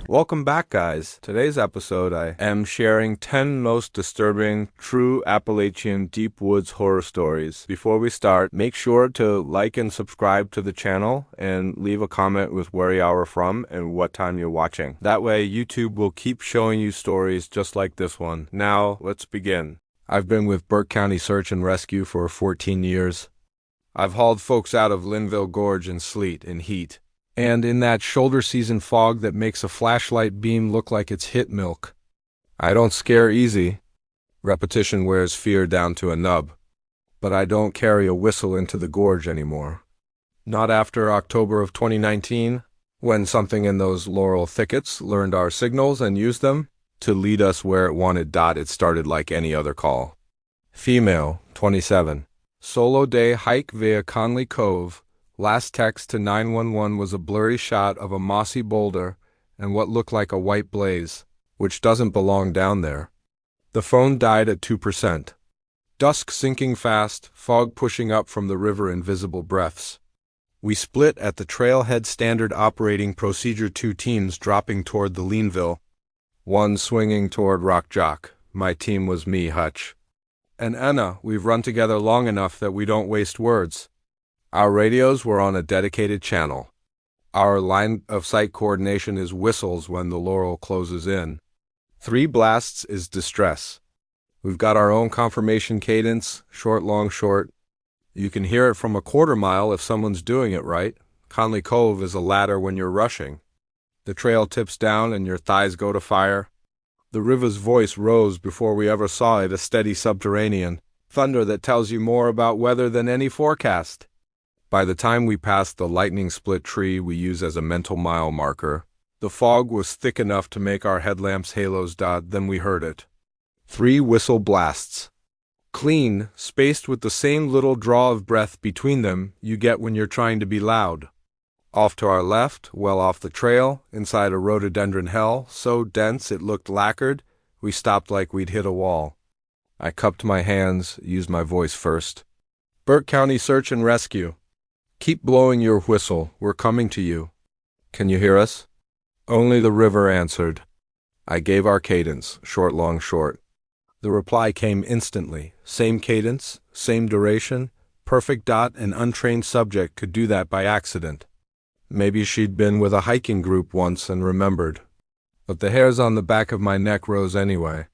Welcome back, guys. Today's episode, I am sharing 10 most disturbing, true Appalachian deep woods horror stories. Before we start, make sure to like and subscribe to the channel and leave a comment with where you are from and what time you're watching. That way, YouTube will keep showing you stories just like this one. Now, let's begin. I've been with Burke County Search and Rescue for 14 years. I've hauled folks out of Linville Gorge in sleet and heat, and in that shoulder season fog that makes a flashlight beam look like it's hit milk. I don't scare easy. Repetition wears fear down to a nub. But I don't carry a whistle into the gorge anymore. Not after October of 2019, when something in those laurel thickets learned our signals and used them to lead us where it wanted. It started like any other call. Female, 27. Solo day hike via Conley Cove. Last text to 911 was a blurry shot of a mossy boulder and what looked like a white blaze, which doesn't belong down there. The phone died at 2%. Dusk sinking fast, fog pushing up from the river in visible breaths. We split at the trailhead. Standard operating procedure, 2 teams dropping toward the Leanville, one swinging toward Rock Jock. My team was me, Hutch, and Anna. We've run together long enough that we don't waste words. Our radios were on a dedicated channel. Our line of sight coordination is whistles when the laurel closes in. 3 blasts is distress. We've got our own confirmation cadence, short, long, short. You can hear it from a quarter mile if someone's doing it right. Conley Cove is a ladder when you're rushing. The trail tips down and your thighs go to fire. The river's voice rose before we ever saw it, a steady subterranean thunder that tells you more about weather than any forecast. By the time we passed the lightning-split tree we use as a mental mile marker, the fog was thick enough to make our headlamps' halos. Then we heard it. 3 whistle blasts. Clean, spaced with the same little draw of breath between them you get when you're trying to be loud. Off to our left, well off the trail, inside a rhododendron hell, so dense it looked lacquered, we stopped like we'd hit a wall. I cupped my hands, used my voice first. Burke County Search and Rescue. Keep blowing your whistle, we're coming to you. Can you hear us? Only the river answered. I gave our cadence, short, long, short. The reply came instantly. Same cadence, same duration, perfect. An untrained subject could do that by accident. Maybe she'd been with a hiking group once and remembered. But the hairs on the back of my neck rose anyway.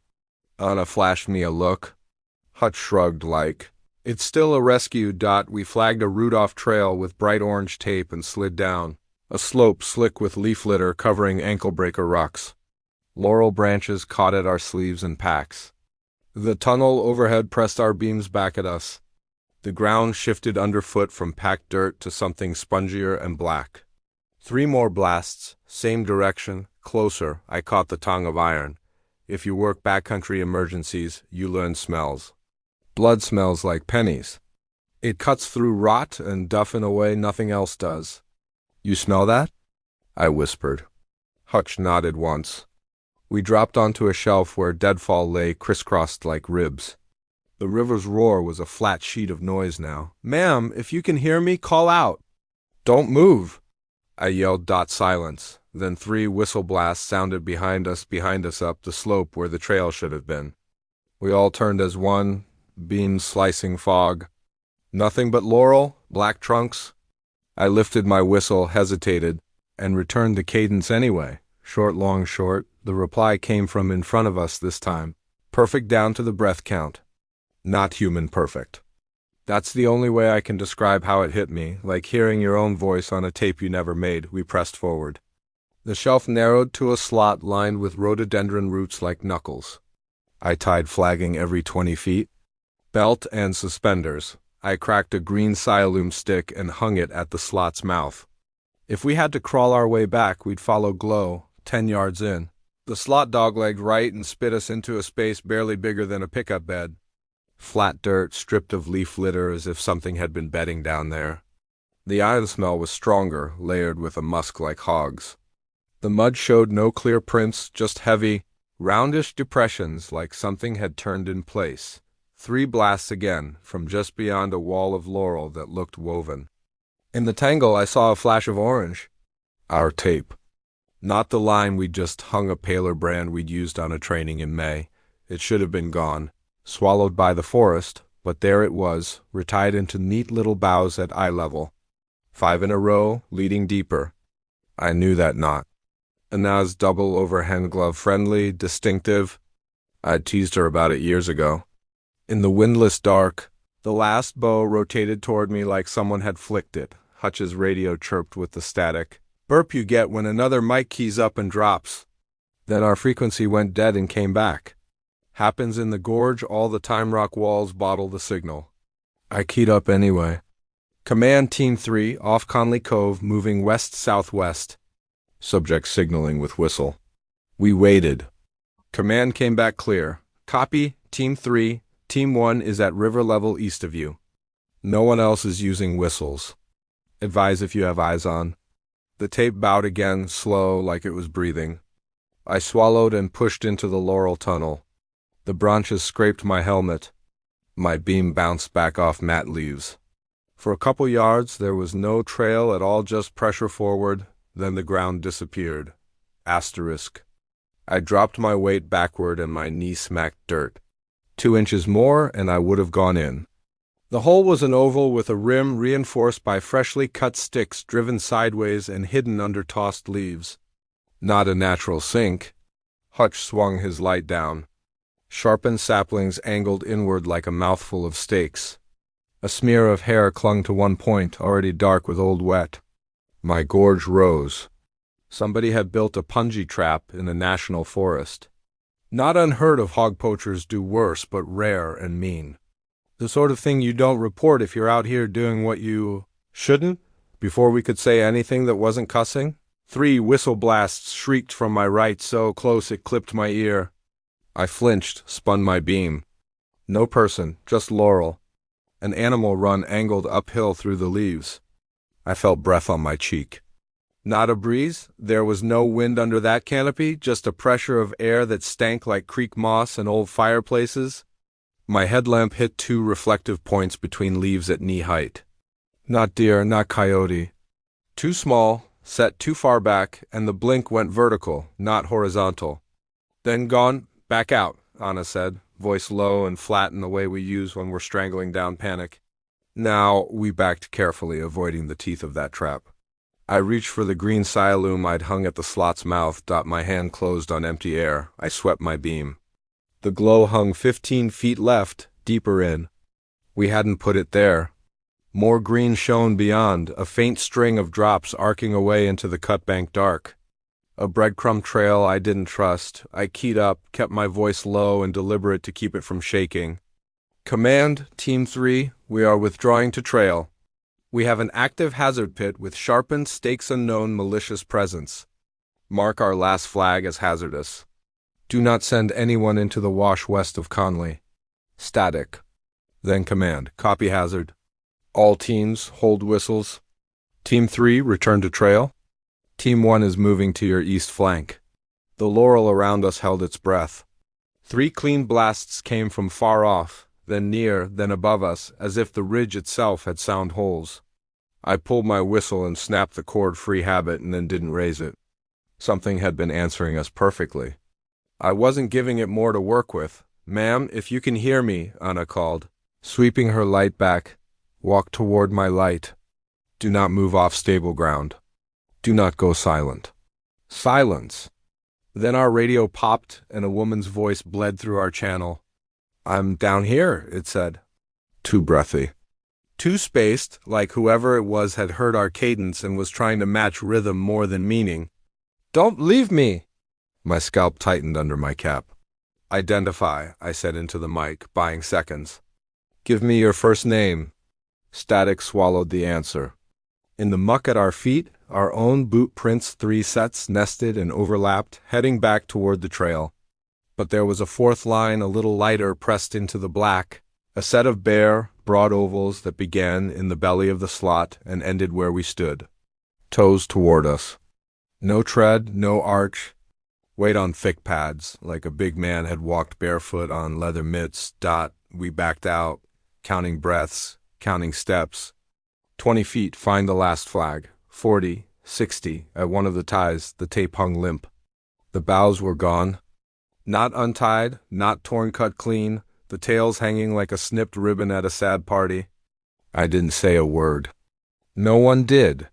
Anna flashed me a look. Hutch shrugged like, "It's still a rescue." We flagged a root-off trail with bright orange tape and slid down. A slope slick with leaf litter covering ankle-breaker rocks. Laurel branches caught at our sleeves and packs. The tunnel overhead pressed our beams back at us. The ground shifted underfoot from packed dirt to something spongier and black. 3 more blasts, same direction, closer. I caught the tongue of iron. If you work backcountry emergencies, you learn smells. Blood smells like pennies. It cuts through rot and duff in a way nothing else does. You smell that? I whispered. Hutch nodded once. We dropped onto a shelf where deadfall lay crisscrossed like ribs. The river's roar was a flat sheet of noise now. "Ma'am, if you can hear me, call out." "Don't move," I yelled. Silence. Then 3 whistle blasts sounded behind us up the slope where the trail should have been. We all turned as one, beams slicing fog. Nothing but laurel, black trunks. I lifted my whistle, hesitated, and returned the cadence anyway. Short, long, short. The reply came from in front of us this time. Perfect down to the breath count. Not human perfect. That's the only way I can describe how it hit me, like hearing your own voice on a tape you never made. We pressed forward. The shelf narrowed to a slot lined with rhododendron roots like knuckles. I tied flagging every 20 feet. Belt and suspenders. I cracked a green sialoom stick and hung it at the slot's mouth. If we had to crawl our way back, we'd follow Glow, 10 yards in. The slot doglegged right and spit us into a space barely bigger than a pickup bed. Flat dirt, stripped of leaf litter as if something had been bedding down there. The iron smell was stronger, layered with a musk like hogs. The mud showed no clear prints, just heavy, roundish depressions like something had turned in place. 3 blasts again, from just beyond a wall of laurel that looked woven. In the tangle I saw a flash of orange. Our tape. Not the line we just hung a paler brand we'd used on a training in May. It should have been gone, swallowed by the forest, but there it was, retied into neat little boughs at eye level. 5 in a row, leading deeper. I knew that knot. Anna's double overhand glove, friendly, distinctive. I'd teased her about it years ago. In the windless dark, the last bow rotated toward me like someone had flicked it. Hutch's radio chirped with the static burp you get when another mic keys up and drops. Then our frequency went dead and came back. Happens in the gorge all the time. Rock walls bottle the signal. I keyed up anyway. Command Team 3, off Conley Cove, moving west-southwest. Subject signaling with whistle. We waited. Command came back clear. Copy, Team 3. Team 1 is at river level east of you. No one else is using whistles. Advise if you have eyes on. The tape bowed again, slow, like it was breathing. I swallowed and pushed into the laurel tunnel. The branches scraped my helmet. My beam bounced back off mat leaves. For a couple yards, there was no trail at all, just pressure forward, then the ground disappeared. Asterisk. I dropped my weight backward and my knee smacked dirt. 2 inches more, and I would have gone in. The hole was an oval with a rim reinforced by freshly cut sticks driven sideways and hidden under tossed leaves. Not a natural sink. Hutch swung his light down. Sharpened saplings angled inward like a mouthful of steaks. A smear of hair clung to one point, already dark with old wet. My gorge rose. Somebody had built a punji trap in a national forest. Not unheard of. Hog poachers do worse, but rare and mean. The sort of thing you don't report if you're out here doing what you shouldn't. Before we could say anything that wasn't cussing, 3 whistle blasts shrieked from my right, so close it clipped my ear. I flinched, spun my beam. No person, just laurel. An animal run angled uphill through the leaves. I felt breath on my cheek. Not a breeze. There was no wind under that canopy, just a pressure of air that stank like creek moss and old fireplaces. My headlamp hit 2 reflective points between leaves at knee height. Not deer, not coyote. Too small, set too far back, and the blink went vertical, not horizontal. Then gone, back out, Anna said, voice low and flat in the way we use when we're strangling down panic. Now we backed carefully, avoiding the teeth of that trap. I reached for the green sialoom I'd hung at the slot's mouth. My hand closed on empty air. I swept my beam. The glow hung 15 feet left, deeper in. We hadn't put it there. More green shone beyond, a faint string of drops arcing away into the cutbank dark. A breadcrumb trail I didn't trust. I keyed up, kept my voice low and deliberate to keep it from shaking. Command, Team 3, we are withdrawing to trail. We have an active hazard pit with sharpened stakes unknown malicious presence. Mark our last flag as hazardous. Do not send anyone into the wash west of Conley. Static. Then command, copy hazard. All teams, hold whistles. Team 3, return to trail. Team 1 is moving to your east flank. The laurel around us held its breath. 3 clean blasts came from far off, then near, then above us, as if the ridge itself had sound holes. I pulled my whistle and snapped the cord free habit and then didn't raise it. Something had been answering us perfectly. I wasn't giving it more to work with. Ma'am, if you can hear me, Anna called. Sweeping her light back, walk toward my light. Do not move off stable ground. Do not go silent. Silence. Then our radio popped and a woman's voice bled through our channel. I'm down here, it said. Too breathy. Too spaced, like whoever it was had heard our cadence and was trying to match rhythm more than meaning. Don't leave me! My scalp tightened under my cap. Identify, I said into the mic, buying seconds. Give me your first name. Static swallowed the answer. In the muck at our feet, our own boot prints, 3 sets nested and overlapped, heading back toward the trail. But there was a 4th line a little lighter pressed into the black, a set of bare, broad ovals that began in the belly of the slot and ended where we stood. Toes toward us. No tread, no arch. Weight on thick pads, like a big man had walked barefoot on leather mitts. We backed out, counting breaths, counting steps. 20 feet, find the last flag. 40, 60. At one of the ties, the tape hung limp. The bows were gone. Not untied, not torn cut clean, the tails hanging like a snipped ribbon at a sad party. I didn't say a word. No one did.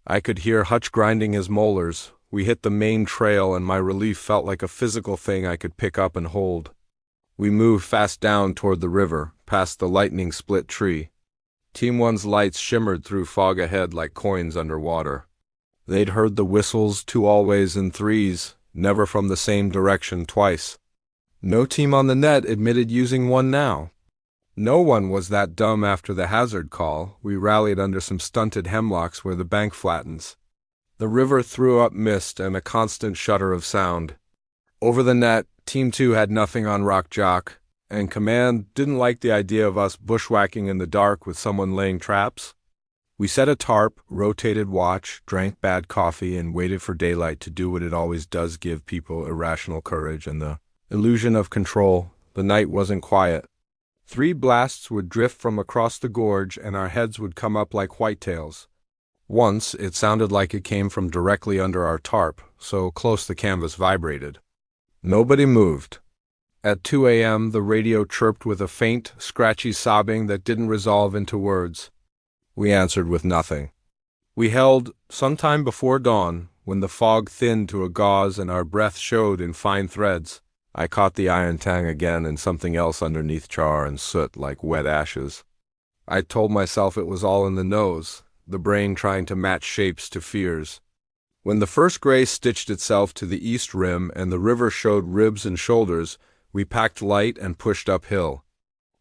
I could hear Hutch grinding his molars. We hit the main trail, and my relief felt like a physical thing I could pick up and hold. We moved fast down toward the river, past the lightning-split tree. Team 1's lights shimmered through fog ahead like coins underwater. They'd heard the whistles, 2 always and 3s, never from the same direction twice. No team on the net admitted using one now. No one was that dumb after the hazard call. We rallied under some stunted hemlocks where the bank flattens. The river threw up mist and a constant shudder of sound. Over the net, Team 2 had nothing on Rock Jock, and Command didn't like the idea of us bushwhacking in the dark with someone laying traps. We set a tarp, rotated watch, drank bad coffee, and waited for daylight to do what it always does, give people irrational courage and the illusion of control. The night wasn't quiet. 3 blasts would drift from across the gorge, and our heads would come up like whitetails. Once, it sounded like it came from directly under our tarp, so close the canvas vibrated. Nobody moved. At 2 a.m., the radio chirped with a faint, scratchy sobbing that didn't resolve into words. We answered with nothing. We held, sometime before dawn, when the fog thinned to a gauze and our breath showed in fine threads. I caught the iron tang again and something else underneath char and soot like wet ashes. I told myself it was all in the nose, the brain trying to match shapes to fears. When the first gray stitched itself to the east rim and the river showed ribs and shoulders, we packed light and pushed uphill.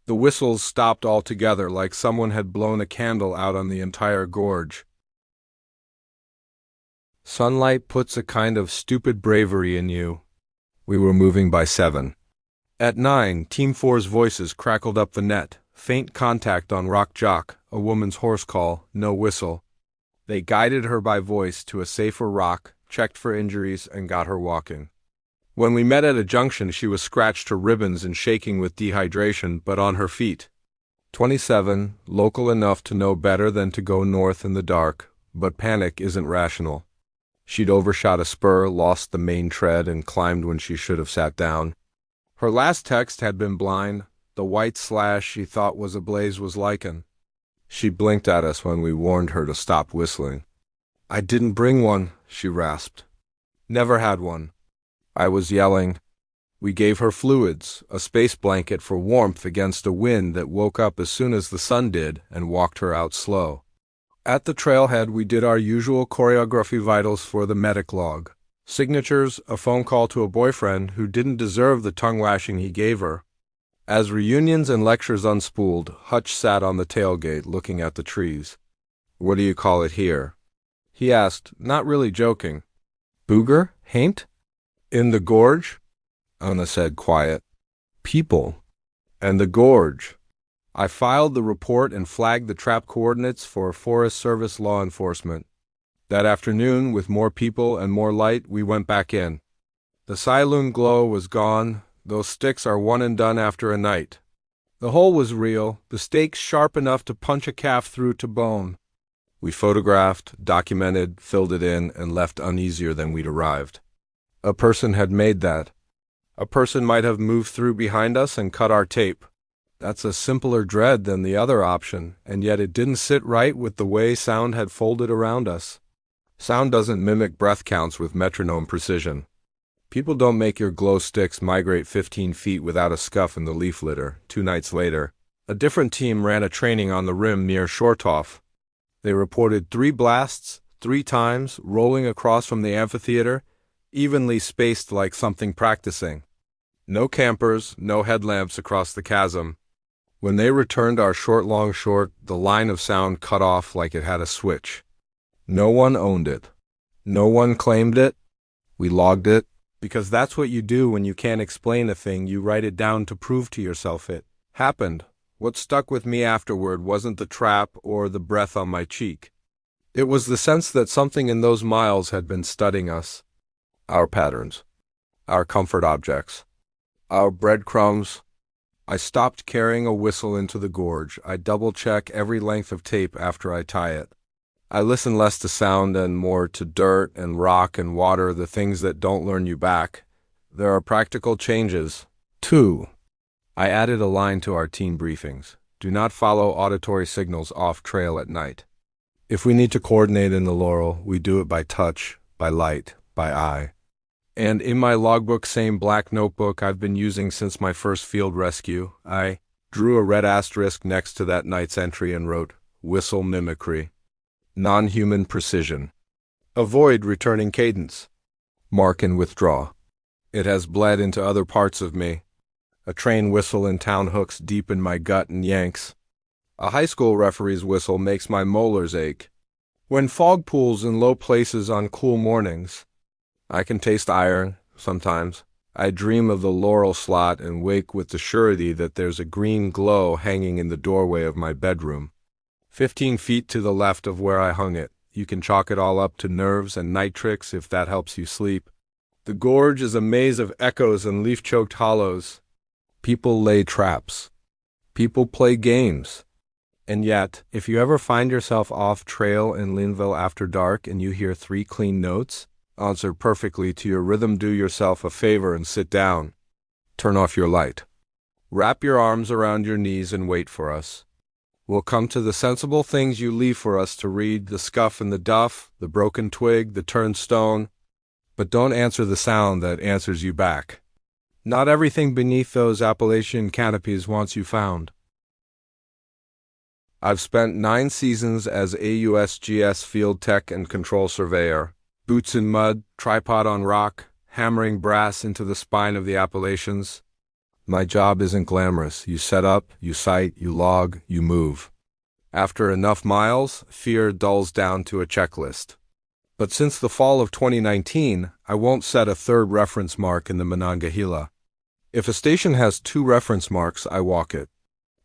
The whistles stopped altogether, like someone had blown a candle out on the entire gorge. Sunlight puts a kind of stupid bravery in you. We were moving by 7. At 9, Team 4's voices crackled up the net. Faint contact on Rock Jock, a woman's horse call, no whistle. They guided her by voice to a safer rock, checked for injuries, and got her walking. When we met at a junction, she was scratched to ribbons and shaking with dehydration, but on her feet. 27, local enough to know better than to go north in the dark, but panic isn't rational. She'd overshot a spur, lost the main tread, and climbed when she should have sat down. Her last text had been blind. The white slash she thought was ablaze was lichen. She blinked at us when we warned her to stop whistling. "I didn't bring one," she rasped. "Never had one." I was yelling. We gave her fluids, a space blanket for warmth against a wind that woke up as soon as the sun did, and walked her out slow. At the trailhead, we did our usual choreography vitals for the medic log. Signatures, a phone call to a boyfriend who didn't deserve the tongue-lashing he gave her. As reunions and lectures unspooled, Hutch sat on the tailgate looking at the trees. "What do you call it here?" he asked, not really joking. "Booger? Haint?" "In the gorge?" Una said quiet. "People. And the gorge." I filed the report and flagged the trap coordinates for Forest Service law enforcement. That afternoon, with more people and more light, we went back in. The Siloon glow was gone. Those sticks are one and done after a night. The hole was real, the stakes sharp enough to punch a calf through to bone. We photographed, documented, filled it in, and left uneasier than we'd arrived. A person had made that. A person might have moved through behind us and cut our tape. That's a simpler dread than the other option, and yet it didn't sit right with the way sound had folded around us. Sound doesn't mimic breath counts with metronome precision. People don't make your glow sticks migrate 15 feet without a scuff in the leaf litter. 2 nights later, a different team ran a training on the rim near Shortoff. They reported 3 blasts, 3 times, rolling across from the amphitheater, evenly spaced like something practicing. No campers, no headlamps across the chasm. When they returned our short, the line of sound cut off like it had a switch. No one owned it. No one claimed it. We logged it. Because that's what you do when you can't explain a thing. You write it down to prove to yourself it happened. What stuck with me afterward wasn't the trap or the breath on my cheek. It was the sense that something in those miles had been studying us. Our patterns. Our comfort objects. Our breadcrumbs. I stopped carrying a whistle into the gorge. I double-check every length of tape after I tie it. I listen less to sound and more to dirt and rock and water, the things that don't learn you back. There are practical changes. 2. I added a line to our teen briefings. Do not follow auditory signals off trail at night. If we need to coordinate in the laurel, we do it by touch, by light, by eye. And in my logbook, same black notebook I've been using since my first field rescue, I drew a red asterisk next to that night's entry and wrote, whistle mimicry. Non-human precision. Avoid returning cadence. Mark and withdraw. It has bled into other parts of me. A train whistle in town hooks deep in my gut and yanks. A high school referee's whistle makes my molars ache. When fog pools in low places on cool mornings, I can taste iron, sometimes. I dream of the laurel slot and wake with the surety that there's a green glow hanging in the doorway of my bedroom. 15 feet to the left of where I hung it. You can chalk it all up to nerves and night tricks if that helps you sleep. The gorge is a maze of echoes and leaf-choked hollows. People lay traps. People play games. And yet, if you ever find yourself off trail in Linville after dark and you hear 3 clean notes, answer perfectly to your rhythm, do yourself a favor and sit down. Turn off your light. Wrap your arms around your knees and wait for us. We'll come to the sensible things you leave for us to read, the scuff and the duff, the broken twig, the turned stone. But don't answer the sound that answers you back. Not everything beneath those Appalachian canopies wants you found. I've spent 9 seasons as AUSGS field tech and control surveyor. Boots in mud, tripod on rock, hammering brass into the spine of the Appalachians. My job isn't glamorous. You set up, you sight, you log, you move. After enough miles, fear dulls down to a checklist. But since the fall of 2019, I won't set a 3rd reference mark in the Monongahela. If a station has 2 reference marks, I walk it.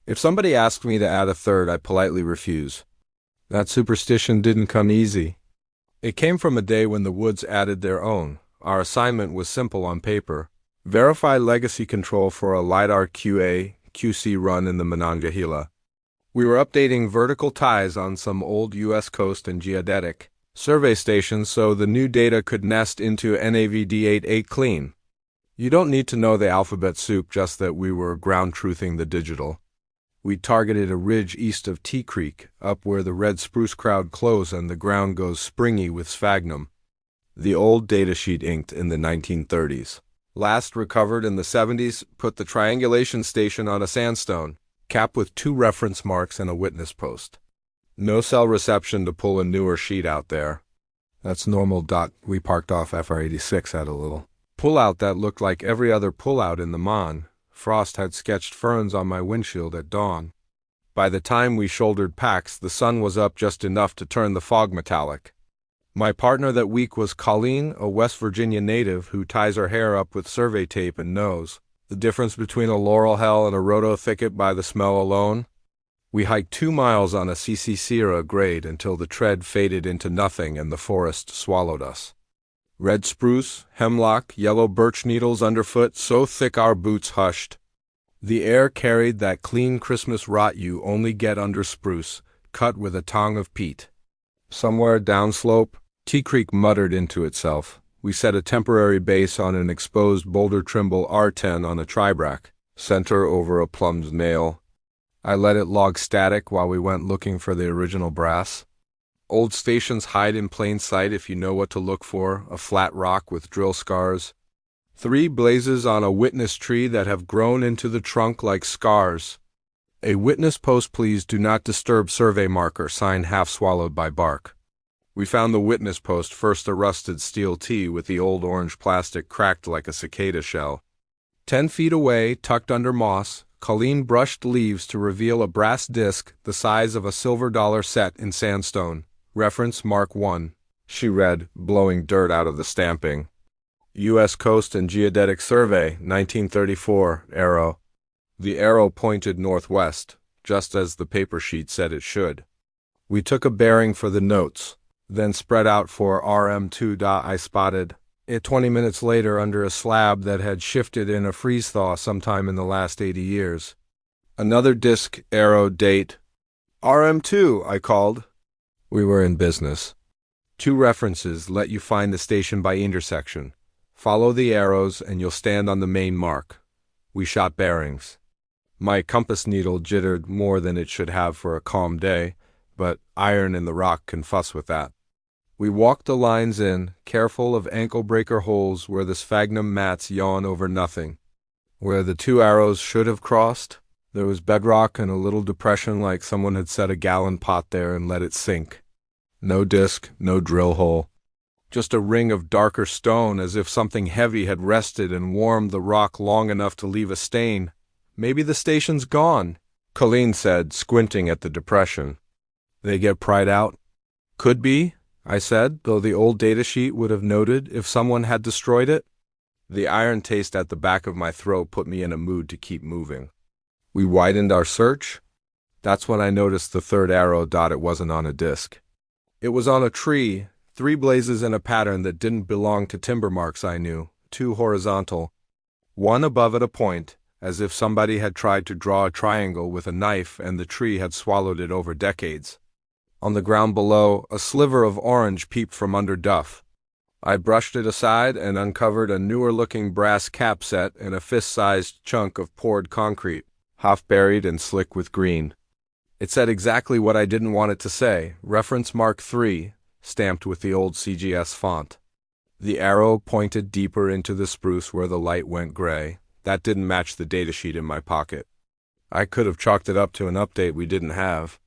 If somebody asks me to add a 3rd, I politely refuse. That superstition didn't come easy. It came from a day when the woods added their own. Our assignment was simple on paper. Verify legacy control for a LiDAR QA/QC run in the Monongahela. We were updating vertical ties on some old U.S. Coast and Geodetic survey stations so the new data could nest into NAVD88 clean. You don't need to know the alphabet soup, just that we were ground-truthing the digital. We targeted a ridge east of Tea Creek, up where the red spruce crowd close and the ground goes springy with sphagnum. The old datasheet inked in the 1930s. Last recovered in the 70s, put the triangulation station on a sandstone, cap with 2 reference marks and a witness post. No cell reception to pull a newer sheet out there. That's normal. We parked off FR86 at a little pullout that looked like every other pullout in the Mon. Frost had sketched ferns on my windshield at dawn. By the time we shouldered packs, the sun was up just enough to turn the fog metallic. My partner that week was Colleen, a West Virginia native who ties her hair up with survey tape and knows the difference between a laurel hell and a rhodo thicket by the smell alone. We hiked 2 miles on a CC grade until the tread faded into nothing and the forest swallowed us. Red spruce, hemlock, yellow birch needles underfoot, so thick our boots hushed. The air carried that clean Christmas rot you only get under spruce, cut with a tong of peat. Somewhere downslope, Tea Creek muttered into itself. We set a temporary base on an exposed Boulder Trimble R10 on a tribrac, center over a plumbed nail. I let it log static while we went looking for the original brass. Old stations hide in plain sight if you know what to look for, a flat rock with drill scars. 3 blazes on a witness tree that have grown into the trunk like scars. A witness post, please do not disturb survey marker, sign half swallowed by bark. We found the witness post, first a rusted steel T with the old orange plastic cracked like a cicada shell. 10 feet away, tucked under moss, Colleen brushed leaves to reveal a brass disc the size of a silver dollar set in sandstone. Reference Mark 1. She read, blowing dirt out of the stamping. U.S. Coast and Geodetic Survey, 1934, arrow. The arrow pointed northwest, just as the paper sheet said it should. We took a bearing for the notes, then spread out for RM2. I spotted it 20 minutes later under a slab that had shifted in a freeze-thaw sometime in the last 80 years. Another disc, arrow, date. RM2, I called. We were in business. 2 references let you find the station by intersection. Follow the arrows and you'll stand on the main mark. We shot bearings. My compass needle jittered more than it should have for a calm day, but iron in the rock can fuss with that. We walked the lines in, careful of ankle-breaker holes where the sphagnum mats yawn over nothing. Where the 2 arrows should have crossed, there was bedrock and a little depression like someone had set a gallon pot there and let it sink. No disc, no drill hole. Just a ring of darker stone as if something heavy had rested and warmed the rock long enough to leave a stain. Maybe the station's gone, Colleen said, squinting at the depression. They get pried out? Could be, I said, though the old datasheet would have noted if someone had destroyed it. The iron taste at the back of my throat put me in a mood to keep moving. We widened our search. That's when I noticed the 3rd arrow dot. It wasn't on a disc. It was on a tree, 3 blazes in a pattern that didn't belong to timber marks I knew, 2 horizontal. One above at a point, as if somebody had tried to draw a triangle with a knife and the tree had swallowed it over decades. On the ground below, a sliver of orange peeped from under duff. I brushed it aside and uncovered a newer-looking brass cap set and a fist-sized chunk of poured concrete, half-buried and slick with green. It said exactly what I didn't want it to say, reference mark 3, stamped with the old CGS font. The arrow pointed deeper into the spruce where the light went gray. That didn't match the datasheet in my pocket. I could have chalked it up to an update we didn't have.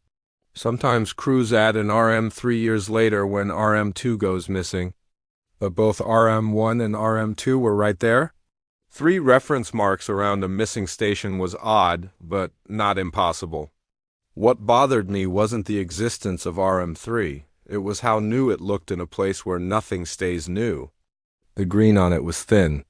Sometimes crews add an RM 3 years later when RM2 goes missing. But both RM1 and RM2 were right there? 3 reference marks around a missing station was odd, but not impossible. What bothered me wasn't the existence of RM3. It was how new it looked in a place where nothing stays new. The green on it was thin.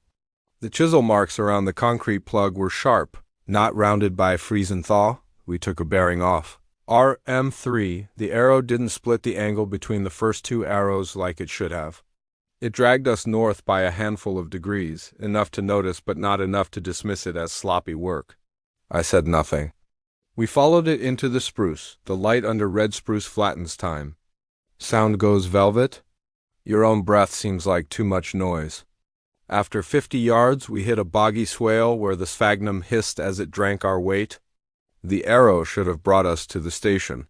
The chisel marks around the concrete plug were sharp, not rounded by freeze and thaw. We took a bearing off. RM3, the arrow didn't split the angle between the first 2 arrows like it should have. It dragged us north by a handful of degrees, enough to notice but not enough to dismiss it as sloppy work. I said nothing. We followed it into the spruce. The light under red spruce flattens time. Sound goes velvet. Your own breath seems like too much noise. After 50 yards, we hit a boggy swale where the sphagnum hissed as it drank our weight. The arrow should have brought us to the station.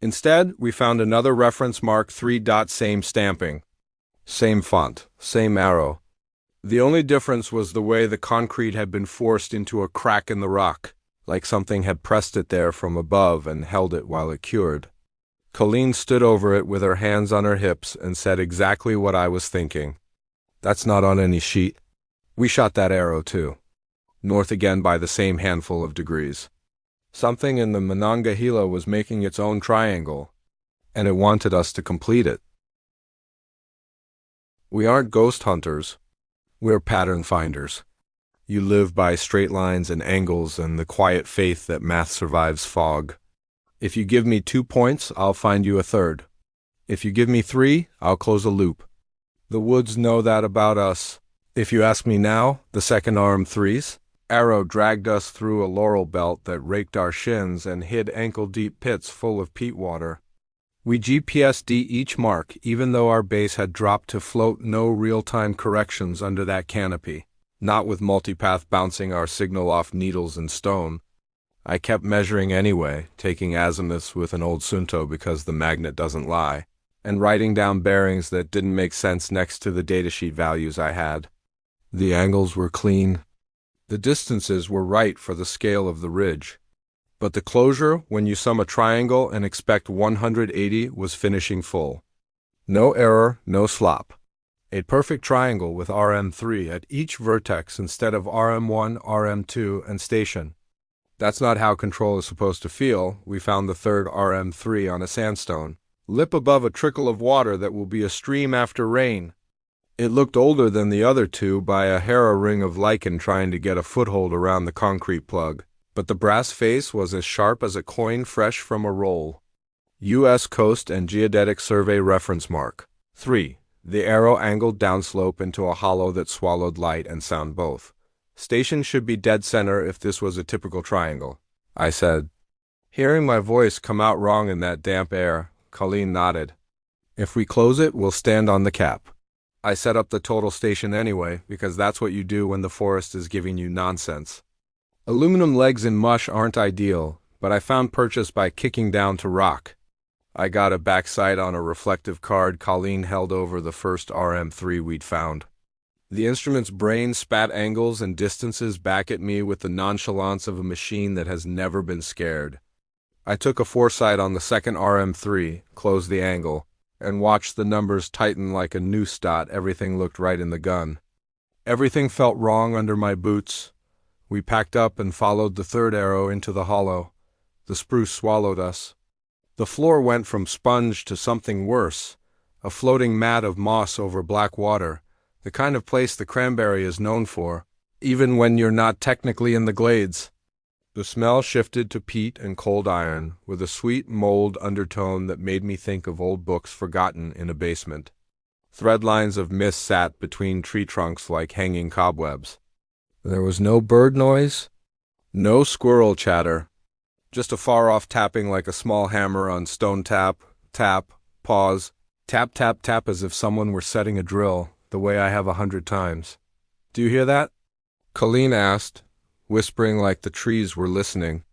Instead, we found another reference mark 3. Same stamping. Same font. Same arrow. The only difference was the way the concrete had been forced into a crack in the rock, like something had pressed it there from above and held it while it cured. Colleen stood over it with her hands on her hips and said exactly what I was thinking. That's not on any sheet. We shot that arrow too. North again by the same handful of degrees. Something in the Monongahela was making its own triangle, and it wanted us to complete it. We aren't ghost hunters. We're pattern finders. You live by straight lines and angles and the quiet faith that math survives fog. If you give me 2 points, I'll find you a 3rd. If you give me 3, I'll close a loop. The woods know that about us. If you ask me now, the second RM3's arrow dragged us through a laurel belt that raked our shins and hid ankle-deep pits full of peat water. We GPS'd each mark, even though our base had dropped to float no real-time corrections under that canopy, not with multipath bouncing our signal off needles and stone. I kept measuring anyway, taking azimuths with an old Sunto because the magnet doesn't lie, and writing down bearings that didn't make sense next to the datasheet values I had. The angles were clean. The distances were right for the scale of the ridge. But the closure, when you sum a triangle and expect 180, was finishing full. No error, no slop. A perfect triangle with RM3 at each vertex instead of RM1, RM2, and station. That's not how control is supposed to feel. We found the 3rd RM3 on a sandstone, lip above a trickle of water that will be a stream after rain. It looked older than the other 2 by a hair ring of lichen trying to get a foothold around the concrete plug, but the brass face was as sharp as a coin fresh from a roll. U.S. Coast and Geodetic Survey reference mark. 3. The arrow angled downslope into a hollow that swallowed light and sound both. Station should be dead center if this was a typical triangle, I said. Hearing my voice come out wrong in that damp air, Colleen nodded. If we close it, we'll stand on the cap. I set up the total station anyway, because that's what you do when the forest is giving you nonsense. Aluminum legs in mush aren't ideal, but I found purchase by kicking down to rock. I got a backside on a reflective card Colleen held over the first RM3 we'd found. The instrument's brain spat angles and distances back at me with the nonchalance of a machine that has never been scared. I took a foresight on the second RM3, closed the angle, and watched the numbers tighten like a noose dot. Everything looked right in the gun. Everything felt wrong under my boots. We packed up and followed the third arrow into the hollow. The spruce swallowed us. The floor went from sponge to something worse, a floating mat of moss over black water, the kind of place the cranberry is known for, even when you're not technically in the glades. The smell shifted to peat and cold iron, with a sweet mold undertone that made me think of old books forgotten in a basement. Thread lines of mist sat between tree trunks like hanging cobwebs. There was no bird noise, no squirrel chatter, just a far-off tapping like a small hammer on stone. Tap, tap, pause, tap, tap, tap, as if someone were setting a drill, the way I have 100 times. Do you hear that? Colleen asked, whispering like the trees were listening.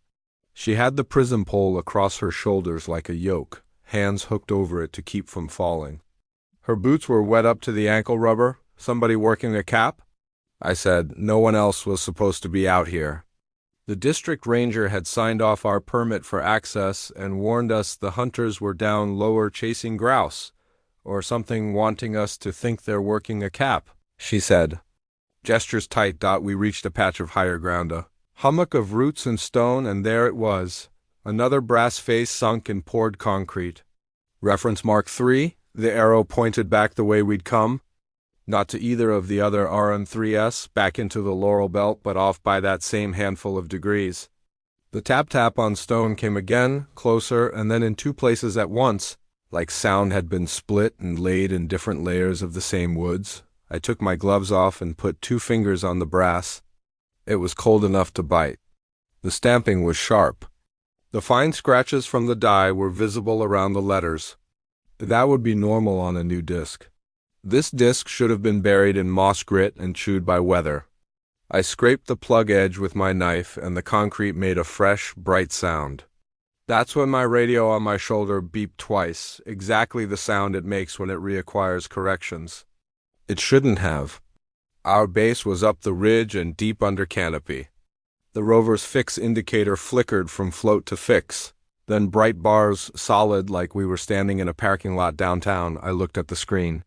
She had the prism pole across her shoulders like a yoke, hands hooked over it to keep from falling. Her boots were wet up to the ankle rubber. Somebody working a cap? I said. No one else was supposed to be out here. The district ranger had signed off our permit for access and warned us the hunters were down lower chasing grouse, or something, wanting us to think they're working a cap, she said. Gestures tight. We reached a patch of higher ground, a hummock of roots and stone, and there it was, another brass face sunk in poured concrete. Reference mark 3, the arrow pointed back the way we'd come. Not to either of the other RM3s, back into the laurel belt, but off by that same handful of degrees. The tap-tap on stone came again, closer, and then in two places at once, like sound had been split and laid in different layers of the same woods. I took my gloves off and put 2 fingers on the brass. It was cold enough to bite. The stamping was sharp. The fine scratches from the die were visible around the letters. That would be normal on a new disc. This disc should have been buried in moss grit and chewed by weather. I scraped the plug edge with my knife, and the concrete made a fresh, bright sound. That's when my radio on my shoulder beeped twice, exactly the sound it makes when it reacquires corrections. It shouldn't have. Our base was up the ridge and deep under canopy. The rover's fix indicator flickered from float to fix. Then bright bars, solid like we were standing in a parking lot downtown. I looked at the screen.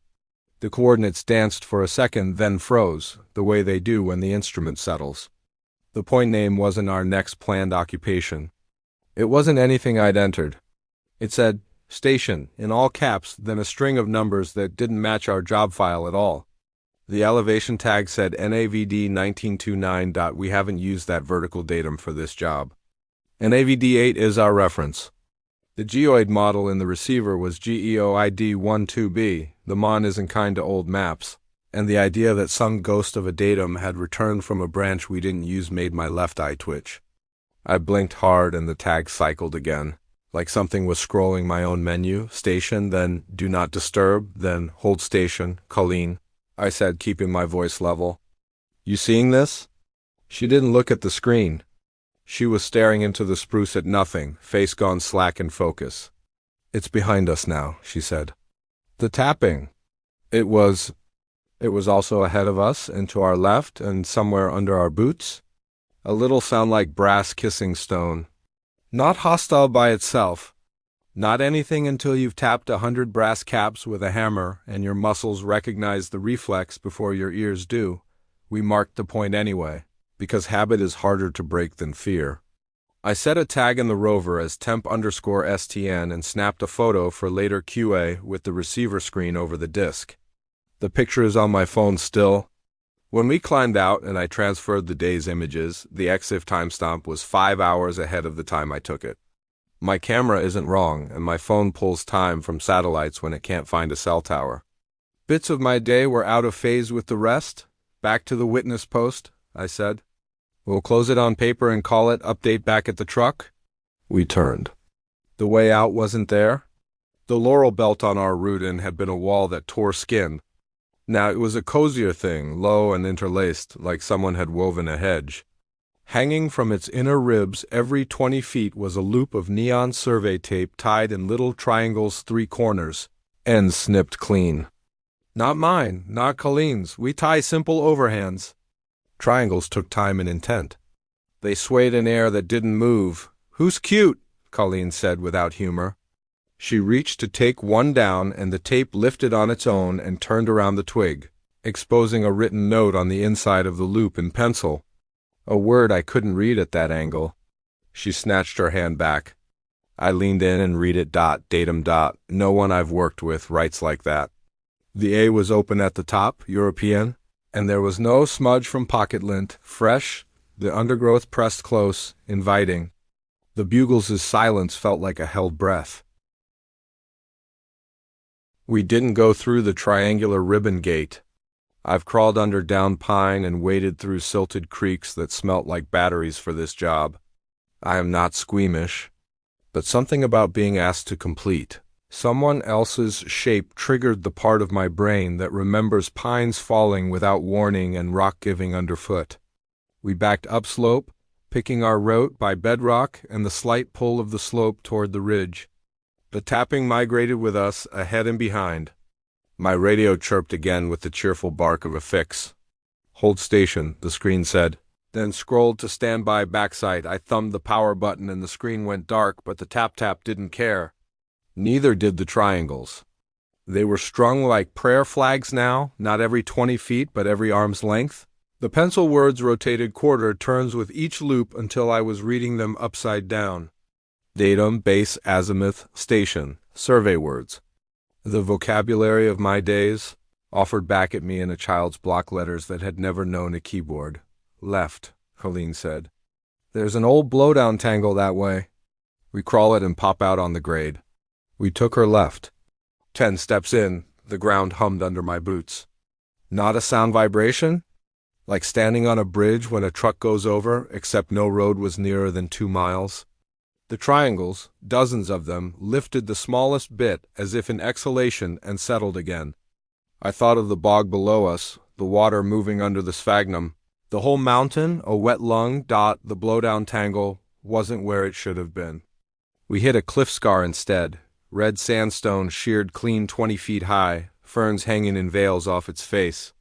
The coordinates danced for a second, then froze, the way they do when the instrument settles. The point name wasn't our next planned occupation. It wasn't anything I'd entered. It said, Station, in all caps, then a string of numbers that didn't match our job file at all. The elevation tag said NAVD 1929. We haven't used that vertical datum for this job. NAVD 8 is our reference. The geoid model in the receiver was GEOID 12B. The MON isn't kind to old maps, and the idea that some ghost of a datum had returned from a branch we didn't use made my left eye twitch. I blinked hard and the tag cycled again, like something was scrolling my own menu. Station, then do not disturb, then hold station, Colleen, I said, keeping my voice level. You seeing this? She didn't look at the screen. She was staring into the spruce at nothing, face gone slack in focus. It's behind us now, she said. The tapping. It was also ahead of us and to our left and somewhere under our boots. A little sound like brass kissing stone. Not hostile by itself. Not anything until you've tapped 100 brass caps with a hammer and your muscles recognize the reflex before your ears do. We marked the point anyway, because habit is harder to break than fear. I set a tag in the rover as temp_STN and snapped a photo for later QA with the receiver screen over the disk. The picture is on my phone still. When we climbed out and I transferred the day's images, the EXIF timestamp was 5 hours ahead of the time I took it. My camera isn't wrong, and my phone pulls time from satellites when it can't find a cell tower. Bits of my day were out of phase with the rest. Back to the witness post, I said. We'll close it on paper and call it update back at the truck. We turned. The way out wasn't there. The laurel belt on our route in had been a wall that tore skin. Now it was a cozier thing, low and interlaced, like someone had woven a hedge. Hanging from its inner ribs every 20 feet was a loop of neon survey tape tied in little triangles 3 corners, ends snipped clean. Not mine, not Colleen's. We tie simple overhands. Triangles took time and intent. They swayed in air that didn't move. Who's cute? Colleen said without humor. She reached to take one down, and the tape lifted on its own and turned around the twig, exposing a written note on the inside of the loop in pencil. A word I couldn't read at that angle. She snatched her hand back. I leaned in and read it. Datum. No one I've worked with writes like that. The A was open at the top, European, and there was no smudge from pocket lint, fresh, the undergrowth pressed close, inviting. The bugles' silence felt like a held breath. We didn't go through the triangular ribbon gate. I've crawled under down pine and waded through silted creeks that smelt like batteries for this job. I am not squeamish, but something about being asked to complete. Someone else's shape triggered the part of my brain that remembers pines falling without warning and rock giving underfoot. We backed upslope, picking our route by bedrock and the slight pull of the slope toward the ridge. The tapping migrated with us, ahead and behind. My radio chirped again with the cheerful bark of a fix. Hold station, the screen said. Then scrolled to standby backside. I thumbed the power button and the screen went dark, but the tap-tap didn't care. Neither did the triangles. They were strung like prayer flags now, not every 20 feet, but every arm's length. The pencil words rotated quarter turns with each loop until I was reading them upside down. Datum, base, azimuth, station, survey words. The vocabulary of my days, offered back at me in a child's block letters that had never known a keyboard. Left, Colleen said. There's an old blowdown tangle that way. We crawl it and pop out on the grade. We took her left. 10 steps in, the ground hummed under my boots. Not a sound vibration? Like standing on a bridge when a truck goes over, except no road was nearer than 2 miles. The triangles, dozens of them, lifted the smallest bit as if in exhalation and settled again. I thought of the bog below us, the water moving under the sphagnum. The whole mountain, a wet lung. The blowdown tangle wasn't where it should have been. We hit a cliff scar instead. Red sandstone sheared clean 20 feet high, ferns hanging in veils off its face.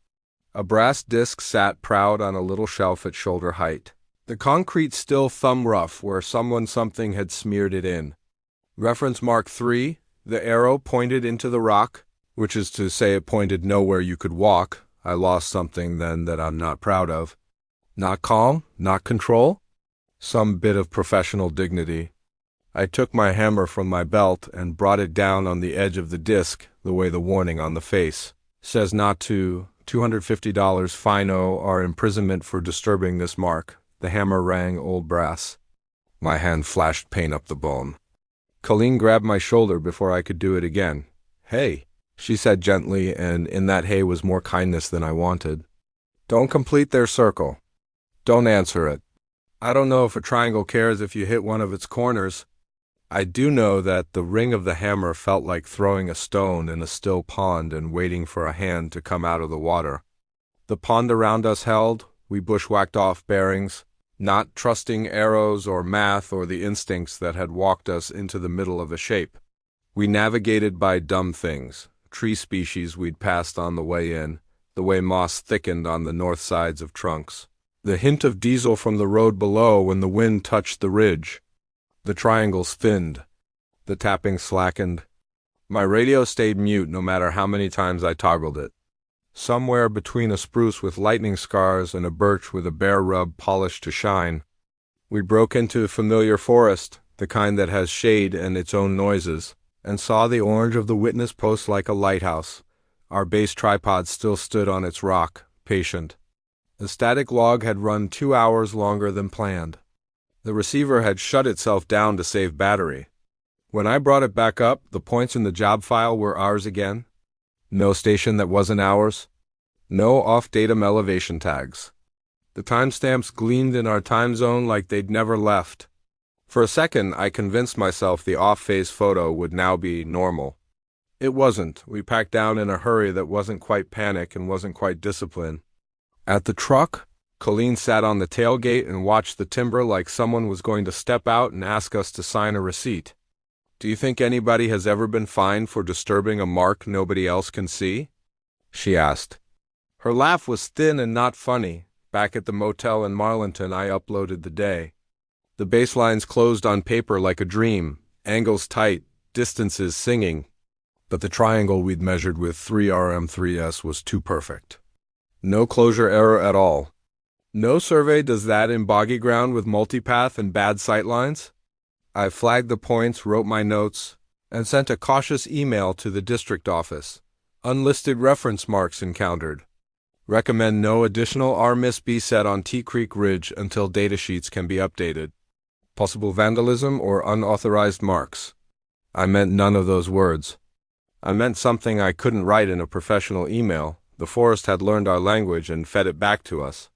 A brass disc sat proud on a little shelf at shoulder height. The concrete still thumb rough where something had smeared it in. Reference mark 3, the arrow pointed into the rock, which is to say it pointed nowhere you could walk. I lost something then that I'm not proud of. Not calm, not control? Some bit of professional dignity. I took my hammer from my belt and brought it down on the edge of the disc, the way the warning on the face says not to. $250 fino or imprisonment for disturbing this mark. The hammer rang old brass. My hand flashed pain up the bone. Colleen grabbed my shoulder before I could do it again. Hey, she said gently, and in that hey was more kindness than I wanted. Don't complete their circle. Don't answer it. I don't know if a triangle cares if you hit one of its corners. I do know that the ring of the hammer felt like throwing a stone in a still pond and waiting for a hand to come out of the water. The pond around us held. We bushwhacked off bearings, not trusting arrows or math or the instincts that had walked us into the middle of a shape. We navigated by dumb things, tree species we'd passed on the way in, the way moss thickened on the north sides of trunks, the hint of diesel from the road below when the wind touched the ridge. The triangles thinned. The tapping slackened. My radio stayed mute no matter how many times I toggled it. Somewhere between a spruce with lightning scars and a birch with a bear rub polished to shine, we broke into familiar forest, the kind that has shade and its own noises, and saw the orange of the witness post like a lighthouse. Our base tripod still stood on its rock, patient. The static log had run 2 hours longer than planned. The receiver had shut itself down to save battery. When I brought it back up, the points in the job file were ours again. No station that wasn't ours. No off-datum elevation tags. The timestamps gleamed in our time zone like they'd never left. For a second, I convinced myself the off-face photo would now be normal. It wasn't. We packed down in a hurry that wasn't quite panic and wasn't quite discipline. At the truck, Colleen sat on the tailgate and watched the timber like someone was going to step out and ask us to sign a receipt. "Do you think anybody has ever been fined for disturbing a mark nobody else can see?" she asked. Her laugh was thin and not funny. Back at the motel in Marlinton, I uploaded the day. The baselines closed on paper like a dream, angles tight, distances singing. But the triangle we'd measured with 3RM3S was too perfect. No closure error at all. No survey does that in boggy ground with multipath and bad sightlines. I flagged the points, wrote my notes, and sent a cautious email to the district office. Unlisted reference marks encountered. Recommend no additional RMIS be set on T Creek Ridge until datasheets can be updated. Possible vandalism or unauthorized marks. I meant none of those words. I meant something I couldn't write in a professional email. The forest had learned our language and fed it back to us.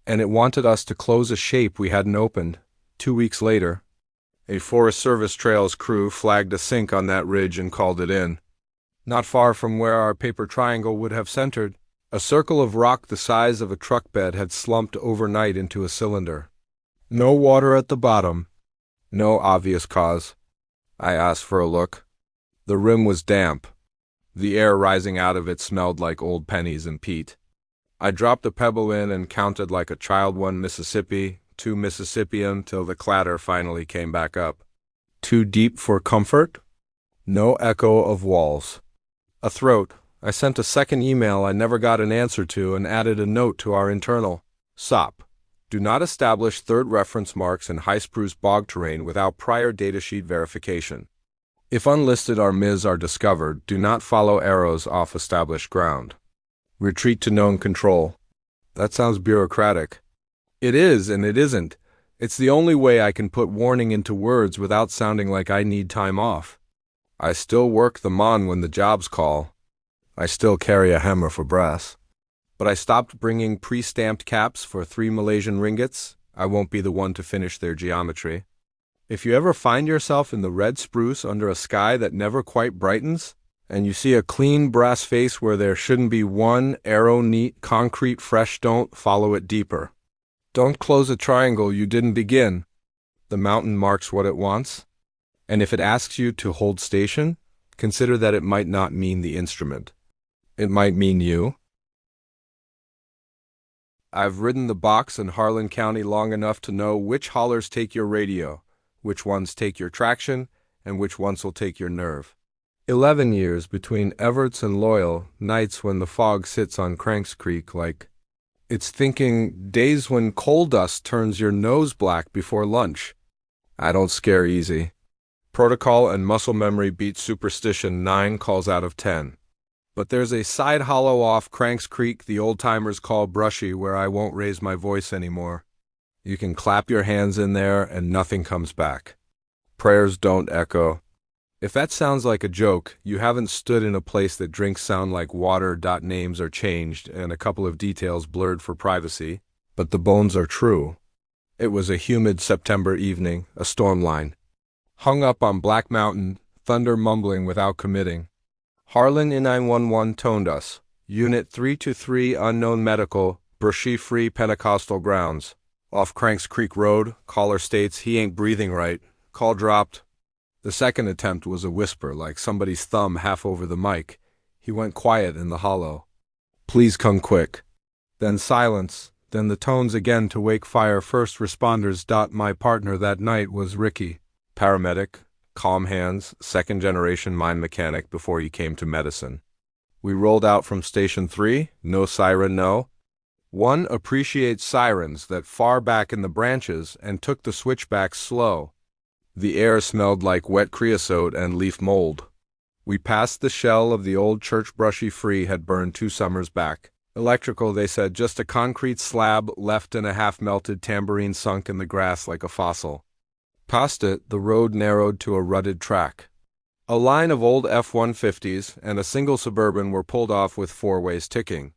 And it wanted us to close a shape we hadn't opened. 2 weeks later, a Forest Service Trails crew flagged a sink on that ridge and called it in. Not far from where our paper triangle would have centered, a circle of rock the size of a truck bed had slumped overnight into a cylinder. No water at the bottom. No obvious cause. I asked for a look. The rim was damp. The air rising out of it smelled like old pennies and peat. I dropped a pebble in and counted like a child, 1 Mississippi, 2 Mississippian, till the clatter finally came back up. Too deep for comfort? No echo of walls. A throat. I sent a second email I never got an answer to and added a note to our internal. SOP. Do not establish third reference marks in high spruce bog terrain without prior datasheet verification. If unlisted RMIS are discovered, do not follow arrows off established ground. Retreat to known control. That sounds bureaucratic. It is and it isn't. It's the only way I can put warning into words without sounding like I need time off. I still work the mon when the jobs call. I still carry a hammer for brass. But I stopped bringing pre-stamped caps for 3 Malaysian ringgits. I won't be the one to finish their geometry. If you ever find yourself in the red spruce under a sky that never quite brightens, and you see a clean brass face where there shouldn't be one arrow neat, concrete, fresh, don't follow it deeper. Don't close a triangle you didn't begin. The mountain marks what it wants. And if it asks you to hold station, consider that it might not mean the instrument. It might mean you. I've ridden the box in Harlan County long enough to know which hollers take your radio, which ones take your traction, and which ones will take your nerve. 11 years between Everts and Loyal, nights when the fog sits on Cranks Creek like it's thinking, days when coal dust turns your nose black before lunch. I don't scare easy. Protocol and muscle memory beat superstition 9 calls out of 10. But there's a side hollow off Cranks Creek the old-timers call brushy where I won't raise my voice anymore. You can clap your hands in there and nothing comes back. Prayers don't echo. If that sounds like a joke, you haven't stood in a place that drinks sound like water. Names are changed and a couple of details blurred for privacy, but the bones are true. It was a humid September evening, a storm line. Hung up on Black Mountain, thunder mumbling without committing. Harlan in 911 toned us. Unit 323 unknown medical, Brushy-free Pentecostal grounds. Off Cranks Creek Road, caller states he ain't breathing right. Call dropped. The second attempt was a whisper, like somebody's thumb half over the mic. He went quiet in the hollow. Please come quick. Then silence, then the tones again to wake fire first responders. My partner that night was Ricky, paramedic, calm hands, second-generation mine mechanic before he came to medicine. We rolled out from Station 3, no siren, no. One appreciates sirens that far back in the branches and took the switchback slow. The air smelled like wet creosote and leaf mold. We passed the shell of the old church Brushy-free had burned 2 summers back. Electrical, they said, just a concrete slab left in a half-melted tambourine sunk in the grass like a fossil. Past it, the road narrowed to a rutted track. A line of old F-150s and a single Suburban were pulled off with 4-ways ticking.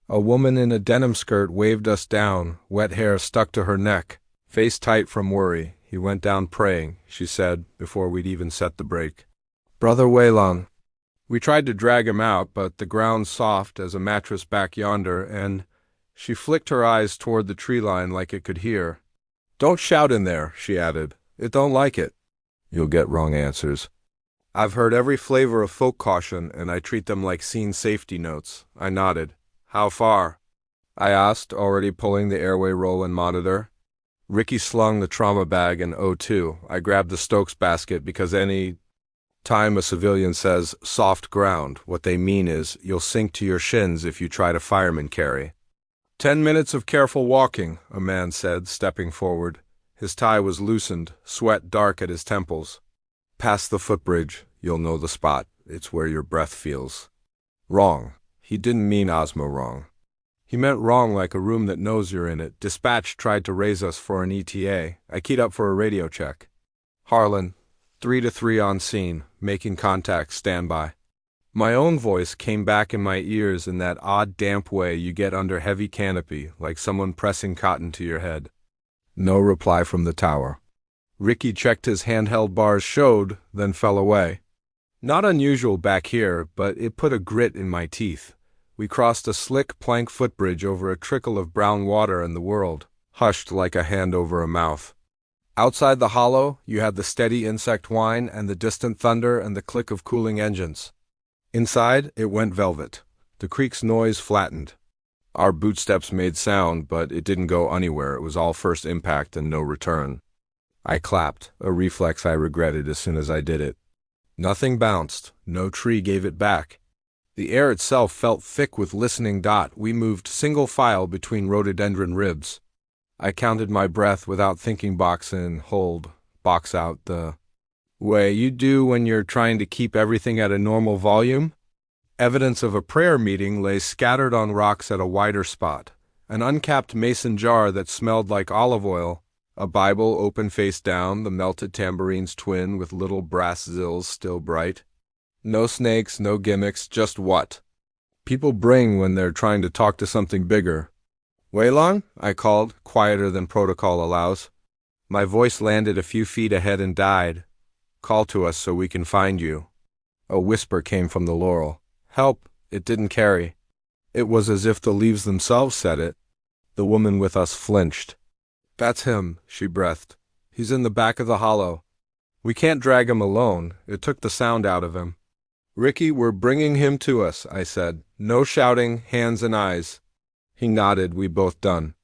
A woman in a denim skirt waved us down, wet hair stuck to her neck, face tight from worry. He went down praying, she said, before we'd even set the brake. Brother Wei-Long. We tried to drag him out, but the ground's soft as a mattress back yonder, and she flicked her eyes toward the tree line like it could hear. Don't shout in there, she added. It don't like it. You'll get wrong answers. I've heard every flavor of folk caution, and I treat them like scene safety notes. I nodded. How far? I asked, already pulling the airway roll and monitor. Ricky slung the trauma bag in O2. I grabbed the Stokes basket because any time a civilian says soft ground, what they mean is you'll sink to your shins if you try to fireman carry. 10 minutes of careful walking, a man said, stepping forward. His tie was loosened, sweat dark at his temples. Past the footbridge, you'll know the spot. It's where your breath feels. Wrong. He didn't mean Ozma wrong. He meant wrong like a room that knows you're in it. Dispatch tried to raise us for an ETA. I keyed up for a radio check. Harlan, 3 to 3 on scene, making contact, standby. My own voice came back in my ears in that odd damp way you get under heavy canopy, like someone pressing cotton to your head. No reply from the tower. Ricky checked his handheld bars showed, then fell away. Not unusual back here, but it put a grit in my teeth. We crossed a slick plank footbridge over a trickle of brown water and the world, hushed like a hand over a mouth. Outside the hollow, you had the steady insect whine and the distant thunder and the click of cooling engines. Inside, it went velvet. The creek's noise flattened. Our bootsteps made sound, but it didn't go anywhere. It was all first impact and no return. I clapped, a reflex I regretted as soon as I did it. Nothing bounced. No tree gave it back. The air itself felt thick with listening dot. We moved single file between rhododendron ribs. I counted my breath without thinking, box in, hold, box out, the way you do when you're trying to keep everything at a normal volume. Evidence of a prayer meeting lay scattered on rocks at a wider spot. An uncapped mason jar that smelled like olive oil, a Bible open face down, the melted tambourine's twin with little brass zills still bright. No snakes, no gimmicks, just what people bring when they're trying to talk to something bigger. Wei-Long? I called, quieter than protocol allows. My voice landed a few feet ahead and died. Call to us so we can find you. A whisper came from the laurel. Help! It didn't carry. It was as if the leaves themselves said it. The woman with us flinched. That's him, she breathed. He's in the back of the hollow. We can't drag him alone. It took the sound out of him. Ricky, we're bringing him to us, I said. No shouting, hands and eyes. He nodded, we both done.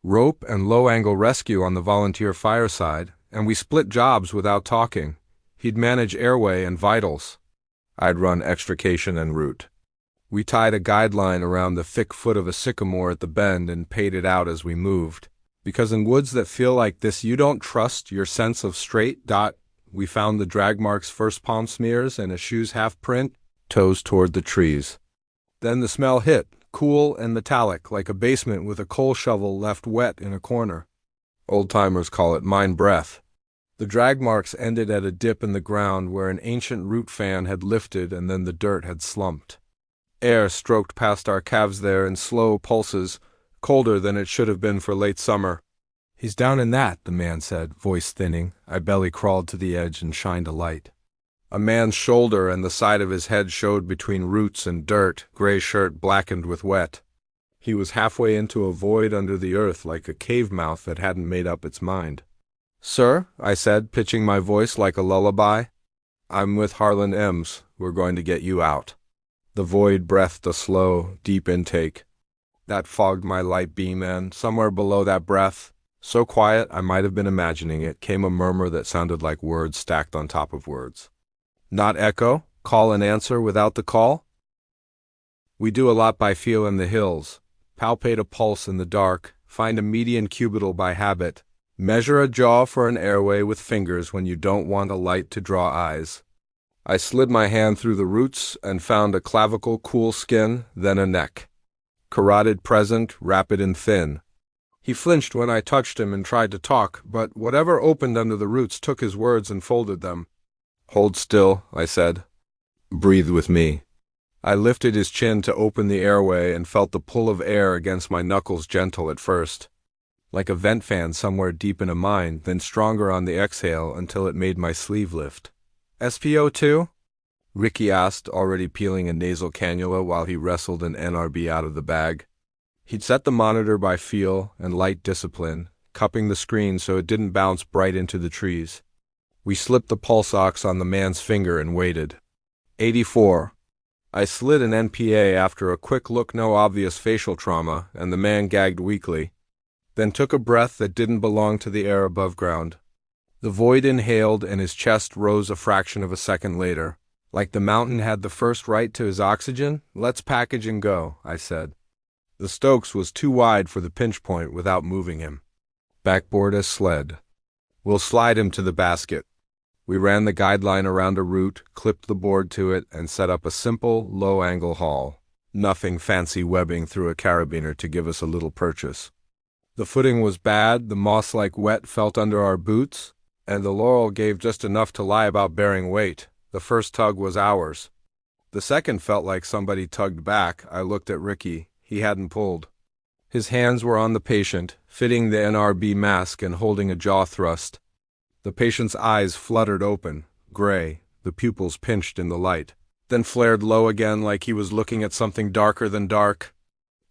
Rope and low-angle rescue on the volunteer fireside, and we split jobs without talking. He'd manage airway and vitals. I'd run extrication and route. We tied a guideline around the thick foot of a sycamore at the bend and paid it out as we moved. Because in woods that feel like this you don't trust your sense of straight. We found the drag mark's first palm smears and a shoe's half print, toes toward the trees. Then the smell hit, cool and metallic, like a basement with a coal shovel left wet in a corner. Old-timers call it mine breath. The drag marks ended at a dip in the ground where an ancient root fan had lifted and then the dirt had slumped. Air stroked past our calves there in slow pulses, colder than it should have been for late summer. He's down in that, the man said, voice thinning. I belly crawled to the edge and shined a light. A man's shoulder and the side of his head showed between roots and dirt, gray shirt blackened with wet. He was halfway into a void under the earth like a cave mouth that hadn't made up its mind. Sir, I said, pitching my voice like a lullaby. I'm with Harlan Ems. We're going to get you out. The void breathed a slow, deep intake. That fogged my light beam, and somewhere below that breath, so quiet I might have been imagining it, came a murmur that sounded like words stacked on top of words. Not echo, call and answer without the call? We do a lot by feel in the hills, palpate a pulse in the dark, find a median cubital by habit, measure a jaw for an airway with fingers when you don't want a light to draw eyes. I slid my hand through the roots and found a clavicle cool skin, then a neck. Carotid present, rapid and thin. He flinched when I touched him and tried to talk, but whatever opened under the roots took his words and folded them. Hold still, I said. Breathe with me. I lifted his chin to open the airway and felt the pull of air against my knuckles, gentle at first. like a vent fan somewhere deep in a mine, then stronger on the exhale until it made my sleeve lift. SPO2? Ricky asked, already peeling a nasal cannula while he wrestled an NRB out of the bag. He'd set the monitor by feel and light discipline, cupping the screen so it didn't bounce bright into the trees. We slipped the pulse ox on the man's finger and waited. 84. I slid an NPA after a quick look, no obvious facial trauma, and the man gagged weakly, then took a breath that didn't belong to the air above ground. The void inhaled and his chest rose a fraction of a second later. Like the mountain had the first right to his oxygen? Let's package and go, I said. The Stokes was too wide for the pinch point without moving him. Backboard as sled. We'll slide him to the basket. We ran the guideline around a root, clipped the board to it, and set up a simple, low-angle haul. Nothing fancy webbing through a carabiner to give us a little purchase. The footing was bad, the moss-like wet felt under our boots, and the laurel gave just enough to lie about bearing weight. The first tug was ours. The second felt like somebody tugged back. I looked at Ricky. He hadn't pulled. His hands were on the patient, fitting the NRB mask and holding a jaw thrust. The patient's eyes fluttered open, gray, the pupils pinched in the light, then flared low again like he was looking at something darker than dark.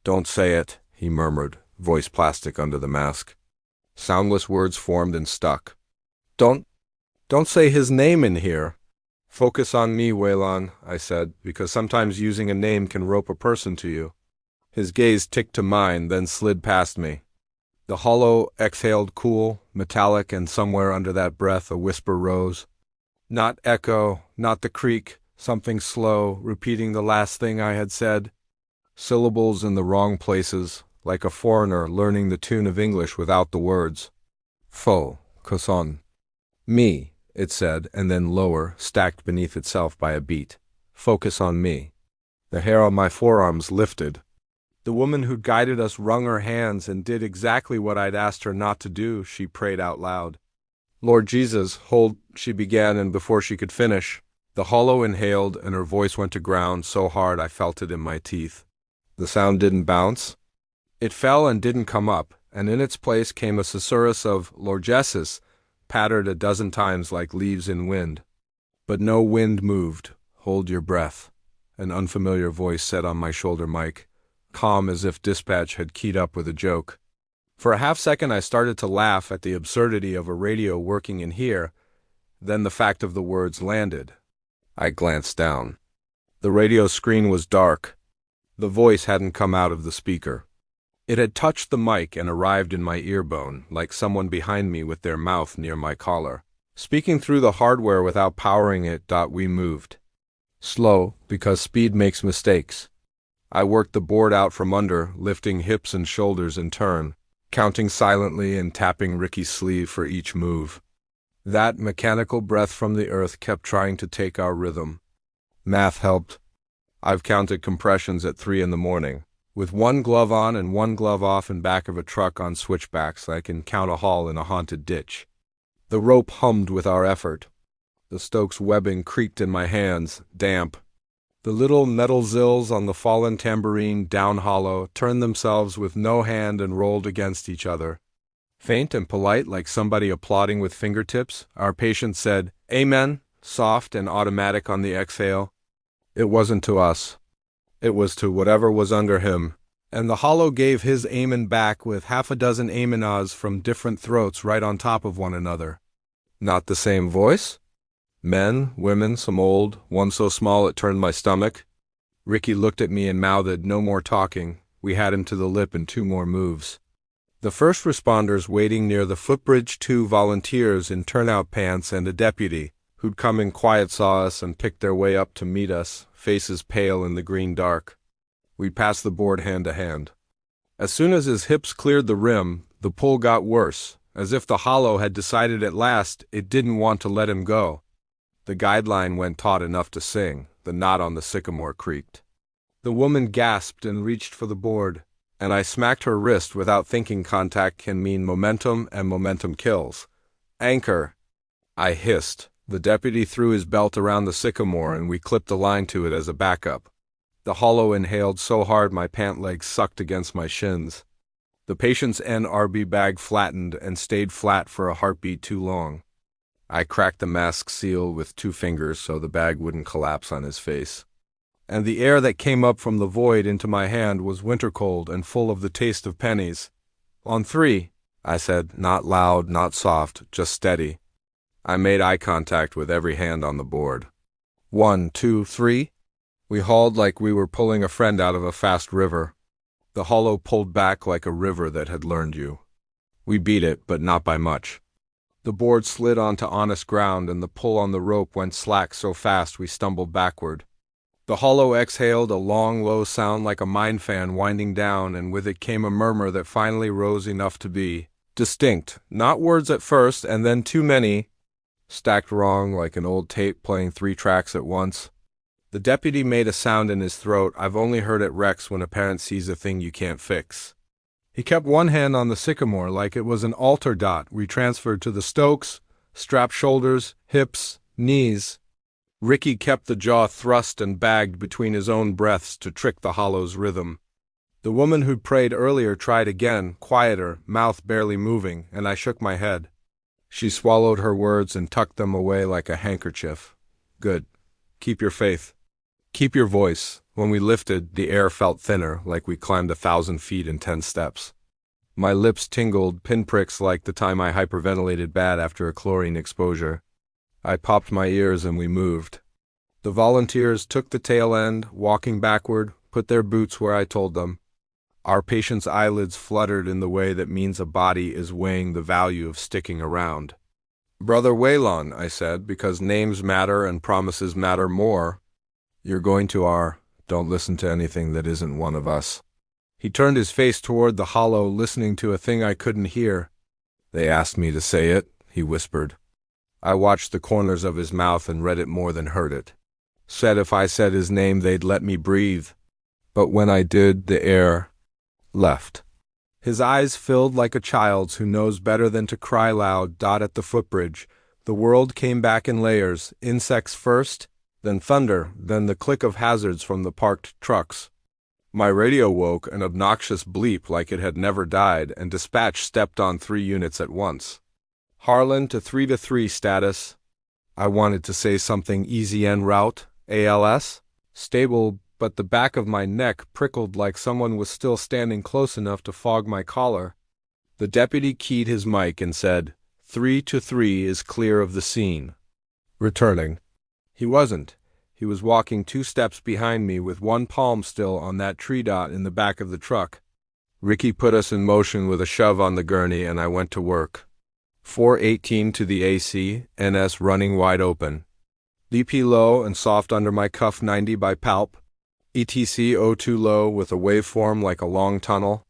"Don't say it," he murmured, voice plastic under the mask. Soundless words formed and stuck. Don't say his name in here." "Focus on me, Waylon," I said, because sometimes using a name can rope a person to you. His gaze ticked to mine, then slid past me. The hollow exhaled cool, metallic, and somewhere under that breath a whisper rose. Not echo, not the creak, something slow, repeating the last thing I had said. Syllables in the wrong places, like a foreigner learning the tune of English without the words. Fo, coson. Me, it said, and then lower, stacked beneath itself by a beat. Focus on me. The hair on my forearms lifted. The woman who'd guided us wrung her hands and did exactly what I'd asked her not to do, she prayed out loud. "Lord Jesus, hold," she began, and before she could finish, the hollow inhaled and her voice went to ground so hard I felt it in my teeth. The sound didn't bounce. It fell and didn't come up, and in its place came a susurrus of "Lord Jesus," pattered a dozen times like leaves in wind. But no wind moved. "Hold your breath," an unfamiliar voice said on my shoulder mic, calm as if dispatch had keyed up with a joke. For a half-second I started to laugh at the absurdity of a radio working in here, then the fact of the words landed. I glanced down. The radio screen was dark. The voice hadn't come out of the speaker. It had touched the mic and arrived in my earbone, like someone behind me with their mouth near my collar. Speaking through the hardware without powering it, we moved. Slow, because speed makes mistakes. I worked the board out from under, lifting hips and shoulders in turn, counting silently and tapping Ricky's sleeve for each move. That mechanical breath from the earth kept trying to take our rhythm. Math helped. I've counted compressions at 3 a.m. With one glove on and one glove off in back of a truck on switchbacks, I can count a haul in a haunted ditch. The rope hummed with our effort. The Stokes webbing creaked in my hands, damp. The little metal zills on the fallen tambourine, down hollow, turned themselves with no hand and rolled against each other. Faint and polite, like somebody applauding with fingertips, our patient said, "Amen," soft and automatic on the exhale. It wasn't to us. It was to whatever was under him, and the hollow gave his amen back with half a dozen amenahs from different throats right on top of one another. Not the same voice? Men, women, some old, one so small it turned my stomach. Ricky looked at me and mouthed, "No more talking." We had him to the lip in 2 more moves. The first responders waiting near the footbridge, 2 volunteers in turnout pants and a deputy, who'd come in quiet, saw us and picked their way up to meet us, faces pale in the green dark. We passed the board hand to hand. As soon as his hips cleared the rim, the pull got worse, as if the hollow had decided at last it didn't want to let him go. The guideline went taut enough to sing. The knot on the sycamore creaked. The woman gasped and reached for the board, and I smacked her wrist without thinking contact can mean momentum, and momentum kills. "Anchor!" I hissed. The deputy threw his belt around the sycamore and we clipped the line to it as a backup. The hollow inhaled so hard my pant legs sucked against my shins. The patient's NRB bag flattened and stayed flat for a heartbeat too long. I cracked the mask seal with 2 fingers so the bag wouldn't collapse on his face. And the air that came up from the void into my hand was winter cold and full of the taste of pennies. "On 3, I said, not loud, not soft, just steady. I made eye contact with every hand on the board. 1, 2, 3. We hauled like we were pulling a friend out of a fast river. The hollow pulled back like a river that had learned you. We beat it, but not by much. The board slid onto honest ground, and the pull on the rope went slack so fast we stumbled backward. The hollow exhaled a long, low sound like a mine fan winding down, and with it came a murmur that finally rose enough to be distinct, not words at first, and then too many, stacked wrong like an old tape playing 3 tracks at once. The deputy made a sound in his throat I've only heard at wrecks when a parent sees a thing you can't fix. He kept one hand on the sycamore like it was an altar dot retransferred to the stokes, strapped shoulders, hips, knees. Ricky kept the jaw thrust and bagged between his own breaths to trick the hollow's rhythm. The woman who'd prayed earlier tried again, quieter, mouth barely moving, and I shook my head. She swallowed her words and tucked them away like a handkerchief. Good. Keep your faith. Keep your voice. When we lifted, the air felt thinner, like we climbed 1,000 feet in 10 steps. My lips tingled, pinpricks like the time I hyperventilated bad after a chlorine exposure. I popped my ears and we moved. The volunteers took the tail end, walking backward, put their boots where I told them. Our patient's eyelids fluttered in the way that means a body is weighing the value of sticking around. "Brother Waylon," I said, because names matter and promises matter more. "You're going to our... Don't listen to anything that isn't one of us." He turned his face toward the hollow, listening to a thing I couldn't hear. "They asked me to say it," he whispered. I watched the corners of his mouth and read it more than heard it. Said if I said his name they'd let me breathe. But when I did, the air left. His eyes filled like a child's who knows better than to cry loud. At the footbridge, the world came back in layers, insects first, then thunder, then the click of hazards from the parked trucks. My radio woke an obnoxious bleep like it had never died, and dispatch stepped on 3 units at once. Harlan to 3-3 status. I wanted to say something easy en route, ALS, stable, but the back of my neck prickled like someone was still standing close enough to fog my collar. The deputy keyed his mic and said, 3-3 is clear of the scene. Returning. He wasn't. He was walking 2 steps behind me with one palm still on that tree dot in the back of the truck. Ricky put us in motion with a shove on the gurney and I went to work. 418 to the AC, NS running wide open. DP low and soft under my cuff 90 by palp. ETC O2 low with a waveform like a long tunnel.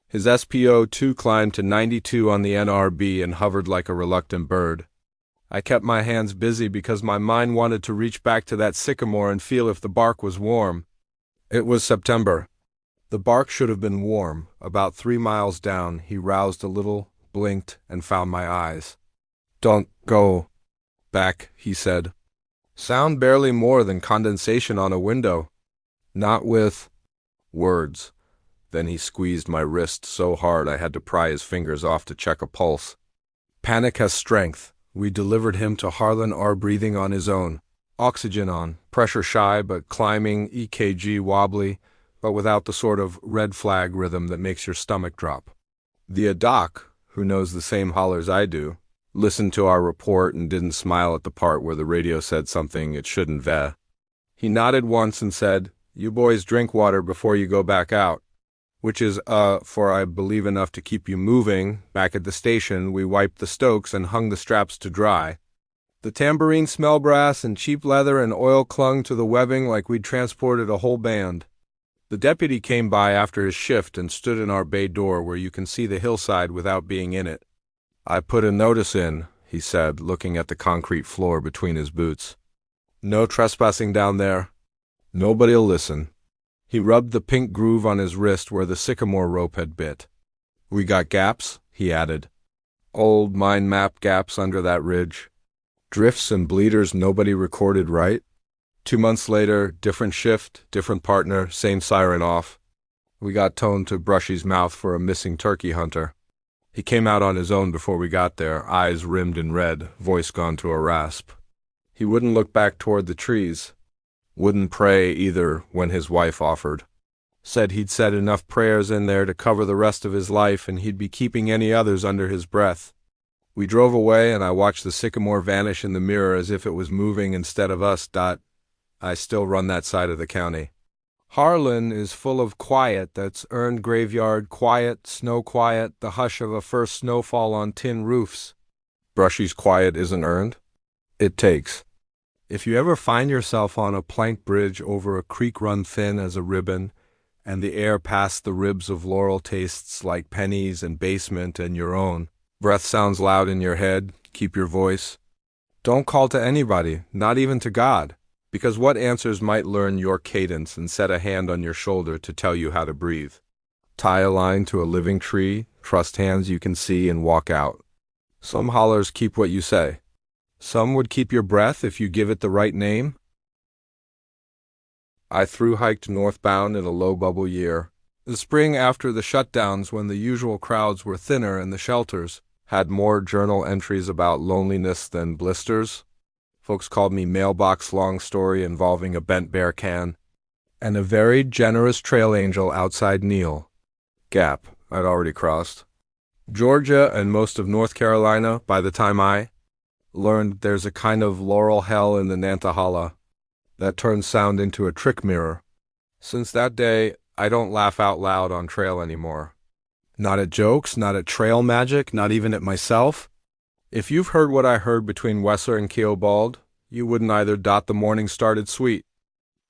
His SPO2 climbed to 92 on the NRB and hovered like a reluctant bird. I kept my hands busy because my mind wanted to reach back to that sycamore and feel if the bark was warm. It was September. The bark should have been warm. About 3 miles down, he roused a little, blinked, and found my eyes. "Don't go back," he said. Sound barely more than condensation on a window. Not with words. Then he squeezed my wrist so hard I had to pry his fingers off to check a pulse. Panic has strength. We delivered him to Harlan R. breathing on his own. Oxygen on, pressure shy but climbing, EKG wobbly, but without the sort of red flag rhythm that makes your stomach drop. The doc, who knows the same hollers I do, listened to our report and didn't smile at the part where the radio said something it shouldn't ve. He nodded once and said, "You boys drink water before you go back out." Which is, for I believe enough to keep you moving. Back at the station, we wiped the stokes and hung the straps to dry. The tambourine smell brass and cheap leather and oil clung to the webbing like we'd transported a whole band. The deputy came by after his shift and stood in our bay door where you can see the hillside without being in it. "I put a notice in," he said, looking at the concrete floor between his boots. "No trespassing down there. Nobody'll listen." He rubbed the pink groove on his wrist where the sycamore rope had bit. "We got gaps," he added. "Old mind map gaps under that ridge. Drifts and bleeders nobody recorded right. 2 months later, different shift, different partner, same siren off. We got toned to Brushy's mouth for a missing turkey hunter. He came out on his own before we got there, eyes rimmed in red, voice gone to a rasp. He wouldn't look back toward the trees. Wouldn't pray either when his wife offered. Said he'd said enough prayers in there to cover the rest of his life and he'd be keeping any others under his breath. We drove away and I watched the sycamore vanish in the mirror as if it was moving instead of us. I still run that side of the county. Harlan is full of quiet that's earned graveyard quiet, snow quiet, the hush of a first snowfall on tin roofs. Brushy's quiet isn't earned. It takes. If you ever find yourself on a plank bridge over a creek run thin as a ribbon, and the air past the ribs of laurel tastes like pennies and basement and your own, breath sounds loud in your head, keep your voice. Don't call to anybody, not even to God, because what answers might learn your cadence and set a hand on your shoulder to tell you how to breathe. Tie a line to a living tree, trust hands you can see and walk out. Some hollers keep what you say. Some would keep your breath if you give it the right name. I thru-hiked northbound in a low-bubble year. The spring after the shutdowns when the usual crowds were thinner and the shelters had more journal entries about loneliness than blisters. Folks called me Mailbox Long Story involving a bent bear can. And a very generous trail angel outside Neal. Gap, I'd already crossed. Georgia and most of North Carolina by the time I learned there's a kind of laurel hell in the Nantahala that turns sound into a trick mirror. Since that day, I don't laugh out loud on trail anymore. Not at jokes, not at trail magic, not even at myself. If you've heard what I heard between Wesser and Keobald, you wouldn't either. The morning started sweet.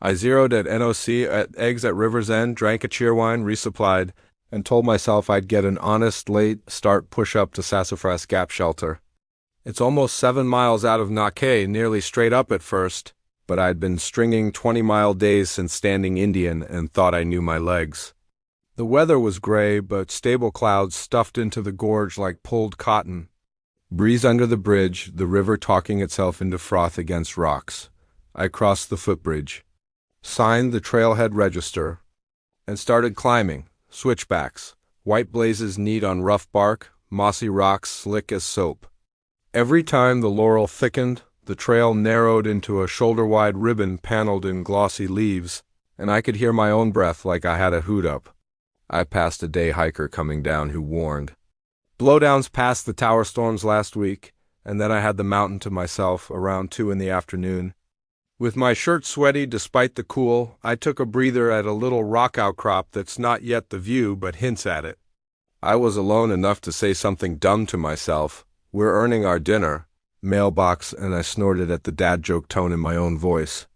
I zeroed at NOC at eggs at River's End, drank a cheerwine, resupplied, and told myself I'd get an honest late start push-up to Sassafras Gap Shelter. It's almost 7 miles out of Naquet, nearly straight up at first, but I'd been stringing 20-mile days since standing Indian and thought I knew my legs. The weather was gray, but stable clouds stuffed into the gorge like pulled cotton. Breeze under the bridge, the river talking itself into froth against rocks. I crossed the footbridge, signed the trailhead register, and started climbing. Switchbacks, white blazes neat on rough bark, mossy rocks slick as soap. Every time the laurel thickened, the trail narrowed into a shoulder-wide ribbon paneled in glossy leaves, and I could hear my own breath like I had a hoot up. I passed a day hiker coming down who warned. Blowdowns passed the tower storms last week, and then I had the mountain to myself around 2 in the afternoon. With my shirt sweaty despite the cool, I took a breather at a little rock outcrop that's not yet the view but hints at it. I was alone enough to say something dumb to myself. We're earning our dinner. Mailbox, and I snorted at the dad joke tone in my own voice.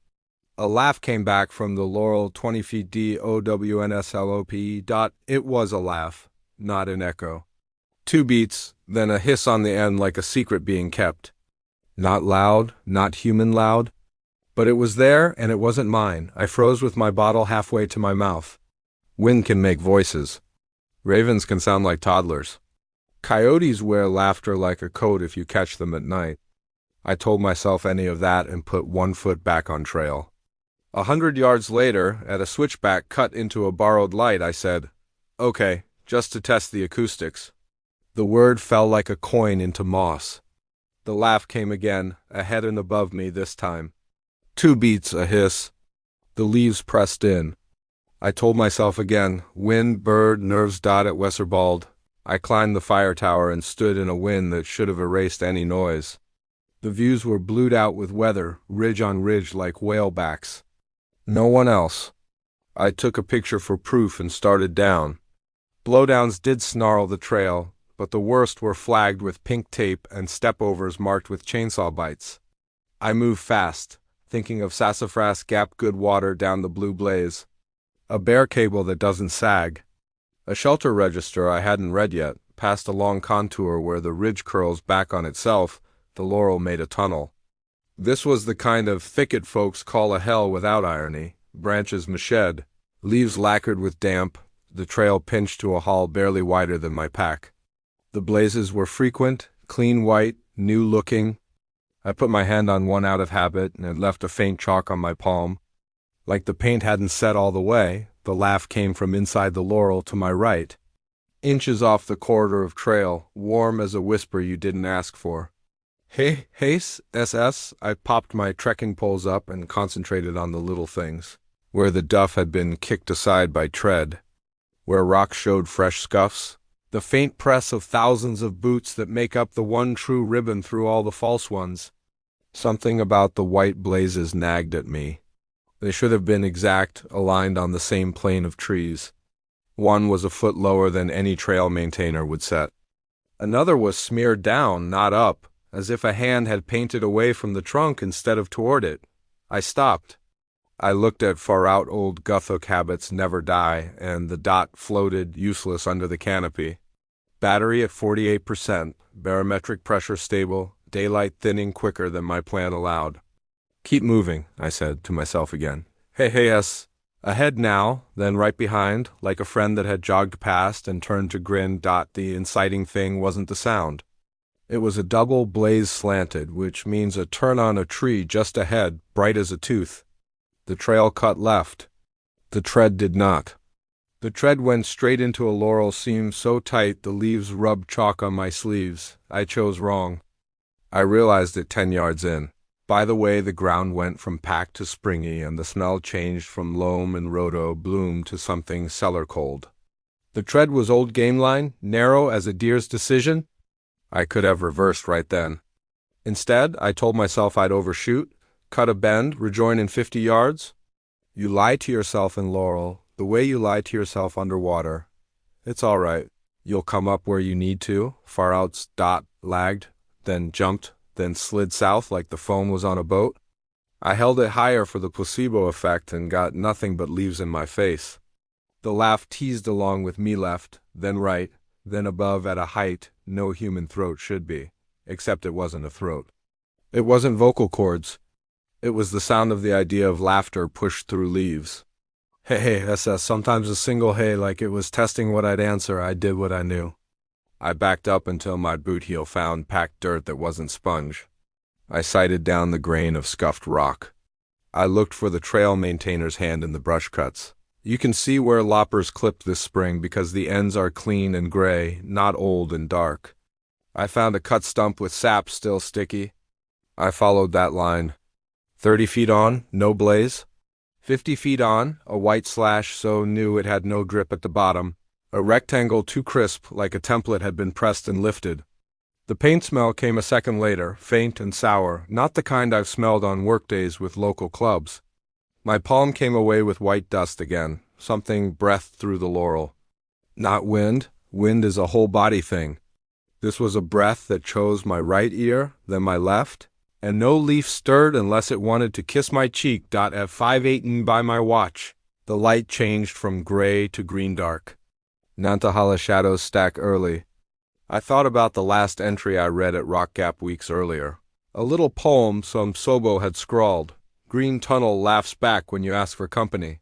A laugh came back from the Laurel 20 feet DOWNSLOP. It was a laugh, not an echo. 2 beats, then a hiss on the end like a secret being kept. Not loud, not human loud. But it was there, and it wasn't mine. I froze with my bottle halfway to my mouth. Wind can make voices. Ravens can sound like toddlers. Coyotes wear laughter like a coat if you catch them at night. I told myself any of that and put 1 foot back on trail. 100 yards later, at a switchback cut into a borrowed light, I said, "Okay, just to test the acoustics." The word fell like a coin into moss. The laugh came again, ahead and above me this time. 2 beats, a hiss. The leaves pressed in. I told myself again, wind, bird, nerves. At Wesserbald. I climbed the fire tower and stood in a wind that should have erased any noise. The views were blued out with weather, ridge on ridge like whalebacks. No one else. I took a picture for proof and started down. Blowdowns did snarl the trail, but the worst were flagged with pink tape and stepovers marked with chainsaw bites. I moved fast, thinking of Sassafras Gap good water down the blue blaze. A bear cable that doesn't sag. A shelter register I hadn't read yet, past a long contour where the ridge curls back on itself, the laurel made a tunnel. This was the kind of thicket folks call a hell without irony, branches mached, leaves lacquered with damp, the trail pinched to a haul barely wider than my pack. The blazes were frequent, clean white, new-looking. I put my hand on one out of habit, and it left a faint chalk on my palm. Like the paint hadn't set all the way, The laugh came from inside the laurel to my right, inches off the corridor of trail, warm as a whisper you didn't ask for. Hey, Hace, SS, I popped my trekking poles up and concentrated on the little things, where the duff had been kicked aside by tread, where rocks showed fresh scuffs, the faint press of thousands of boots that make up the one true ribbon through all the false ones. Something about the white blazes nagged at me. They should have been exact, aligned on the same plane of trees. One was a foot lower than any trail maintainer would set. Another was smeared down, not up, as if a hand had painted away from the trunk instead of toward it. I stopped. I looked at far-out old Guthok habits never die, and the dot floated useless under the canopy. Battery at 48%, barometric pressure stable, daylight thinning quicker than my plan allowed. Keep moving, I said to myself again. Hey, yes. Ahead now, then right behind, like a friend that had jogged past and turned to grin. The inciting thing wasn't the sound. It was a double blaze slanted, which means a turn on a tree just ahead, bright as a tooth. The trail cut left. The tread did not. The tread went straight into a laurel seam so tight the leaves rubbed chalk on my sleeves. I chose wrong. I realized it 10 yards in. By the way, the ground went from packed to springy, and the smell changed from loam and rhodo bloom to something cellar cold. The tread was old game line, narrow as a deer's decision. I could have reversed right then. Instead, I told myself I'd overshoot, cut a bend, rejoin in 50 yards. You lie to yourself in laurel, the way you lie to yourself underwater. It's all right. You'll come up where you need to. Far out's lagged, then jumped, then slid south like the foam was on a boat. I held it higher for the placebo effect and got nothing but leaves in my face. The laugh teased along with me left, then right, then above at a height no human throat should be, except it wasn't a throat. It wasn't vocal cords. It was the sound of the idea of laughter pushed through leaves. Hey, SS, sometimes a single hey like it was testing what I'd answer. I did what I knew. I backed up until my boot heel found packed dirt that wasn't sponge. I sighted down the grain of scuffed rock. I looked for the trail maintainer's hand in the brush cuts. You can see where loppers clipped this spring because the ends are clean and gray, not old and dark. I found a cut stump with sap still sticky. I followed that line. 30 feet on, no blaze. 50 feet on, a white slash so new it had no grip at the bottom. A rectangle too crisp, like a template had been pressed and lifted. The paint smell came a second later, faint and sour, not the kind I've smelled on workdays with local clubs. My palm came away with white dust again, something breathed through the laurel. Not wind. Wind is a whole body thing. This was a breath that chose my right ear, then my left, and no leaf stirred unless it wanted to kiss my cheek. At 5:08 by my watch, the light changed from gray to green dark. Nantahala shadows stack early. I thought about the last entry I read at Rock Gap weeks earlier. A little poem some Sobo had scrawled. Green tunnel laughs back when you ask for company.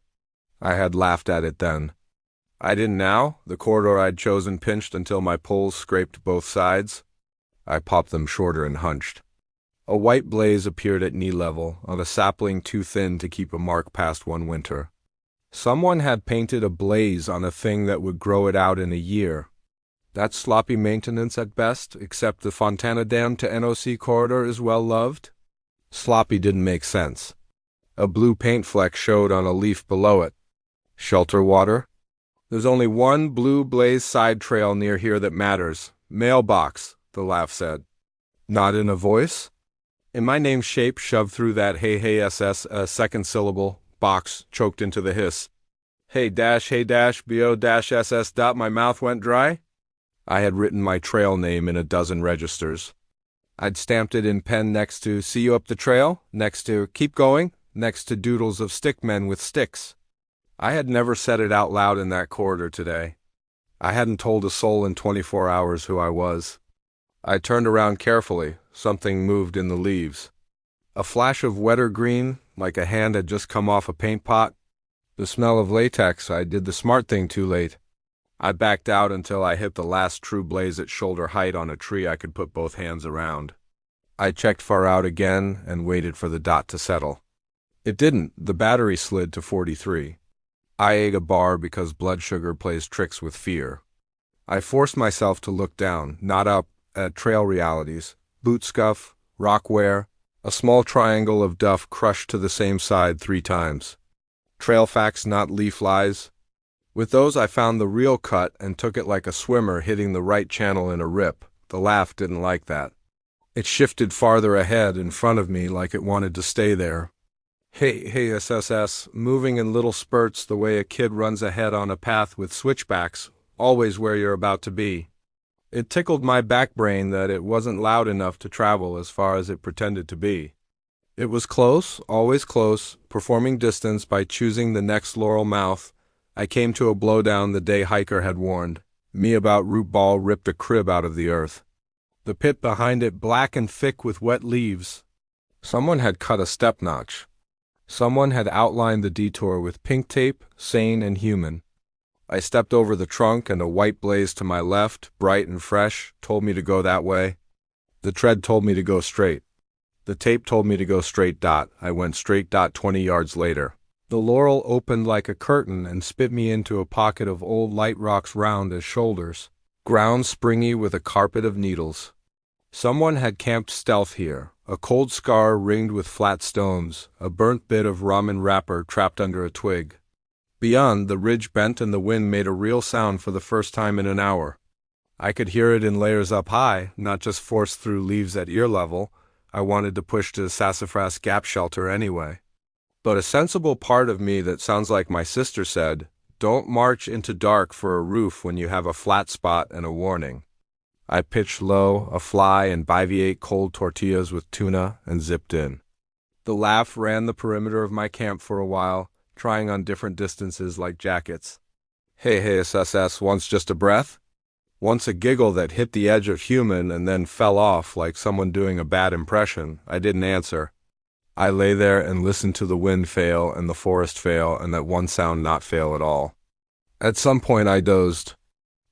I had laughed at it then. I didn't now. The corridor I'd chosen pinched until my poles scraped both sides. I popped them shorter and hunched. A white blaze appeared at knee level, on a sapling too thin to keep a mark past one winter. Someone had painted a blaze on a thing that would grow it out in a year. That's sloppy maintenance at best, except the Fontana Dam to NOC corridor is well loved. Sloppy didn't make sense. A blue paint fleck showed on a leaf below it. Shelter water? There's only one blue blaze side trail near here that matters. Mailbox, the laugh said. Not in a voice? In my name shape shoved through that hey SS a second syllable, box choked into the hiss. Hey dash bo dash SS dot my mouth went dry? I had written my trail name in a dozen registers. I'd stamped it in pen next to see you up the trail, next to keep going, next to doodles of stick men with sticks. I had never said it out loud in that corridor today. I hadn't told a soul in 24 hours who I was. I turned around carefully. Something moved in the leaves. A flash of wetter green, like a hand had just come off a paint pot. The smell of latex. I did the smart thing too late. I backed out until I hit the last true blaze at shoulder height on a tree I could put both hands around. I checked far out again and waited for the dot to settle. It didn't. The battery slid to 43. I ate a bar because blood sugar plays tricks with fear. I forced myself to look down, not up, at trail realities, boot scuff, rock wear, a small triangle of duff crushed to the same side 3 times. Trail facts, not leaf lies. With those I found the real cut and took it like a swimmer hitting the right channel in a rip. The laugh didn't like that. It shifted farther ahead in front of me like it wanted to stay there. Hey, SSS, moving in little spurts the way a kid runs ahead on a path with switchbacks, always where you're about to be. It tickled my back brain that it wasn't loud enough to travel as far as it pretended to be. It was close, always close, performing distance by choosing the next laurel mouth. I came to a blowdown the day hiker had warned me about. Root ball ripped a crib out of the earth. The pit behind it black and thick with wet leaves. Someone had cut a step notch. Someone had outlined the detour with pink tape, sane and human. I stepped over the trunk and a white blaze to my left, bright and fresh, told me to go that way. The tread told me to go straight. The tape told me to go straight. I went straight. 20 yards later. The laurel opened like a curtain and spit me into a pocket of old light rocks round as shoulders, ground springy with a carpet of needles. Someone had camped stealth here, a cold scar ringed with flat stones, a burnt bit of ramen wrapper trapped under a twig. Beyond, the ridge bent and the wind made a real sound for the first time in an hour. I could hear it in layers up high, not just forced through leaves at ear level. I wanted to push to Sassafras Gap shelter anyway. But a sensible part of me that sounds like my sister said, don't march into dark for a roof when you have a flat spot and a warning. I pitched low, a fly, and ate cold tortillas with tuna and zipped in. The laugh ran the perimeter of my camp for a while, trying on different distances like jackets. Hey, SSS, once just a breath? Once a giggle that hit the edge of human and then fell off like someone doing a bad impression. I didn't answer. I lay there and listened to the wind fail and the forest fail and that one sound not fail at all. At some point I dozed.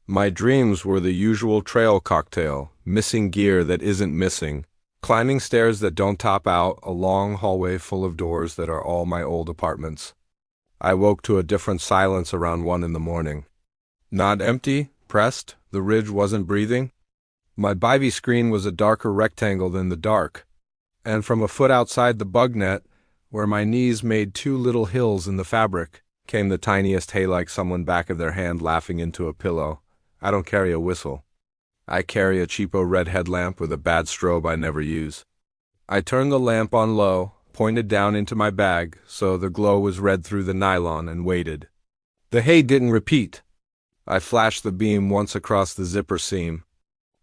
My dreams were the usual trail cocktail, missing gear that isn't missing, climbing stairs that don't top out, a long hallway full of doors that are all my old apartments. I woke to a different silence around 1 a.m. Not empty, pressed, the ridge wasn't breathing. My bivy screen was a darker rectangle than the dark, and from a foot outside the bug net, where my knees made 2 little hills in the fabric, came the tiniest hey like someone back of their hand laughing into a pillow. I don't carry a whistle. I carry a cheapo red headlamp with a bad strobe I never use. I turned the lamp on low, pointed down into my bag, so the glow was red through the nylon, and waited. The hey didn't repeat. I flashed the beam once across the zipper seam.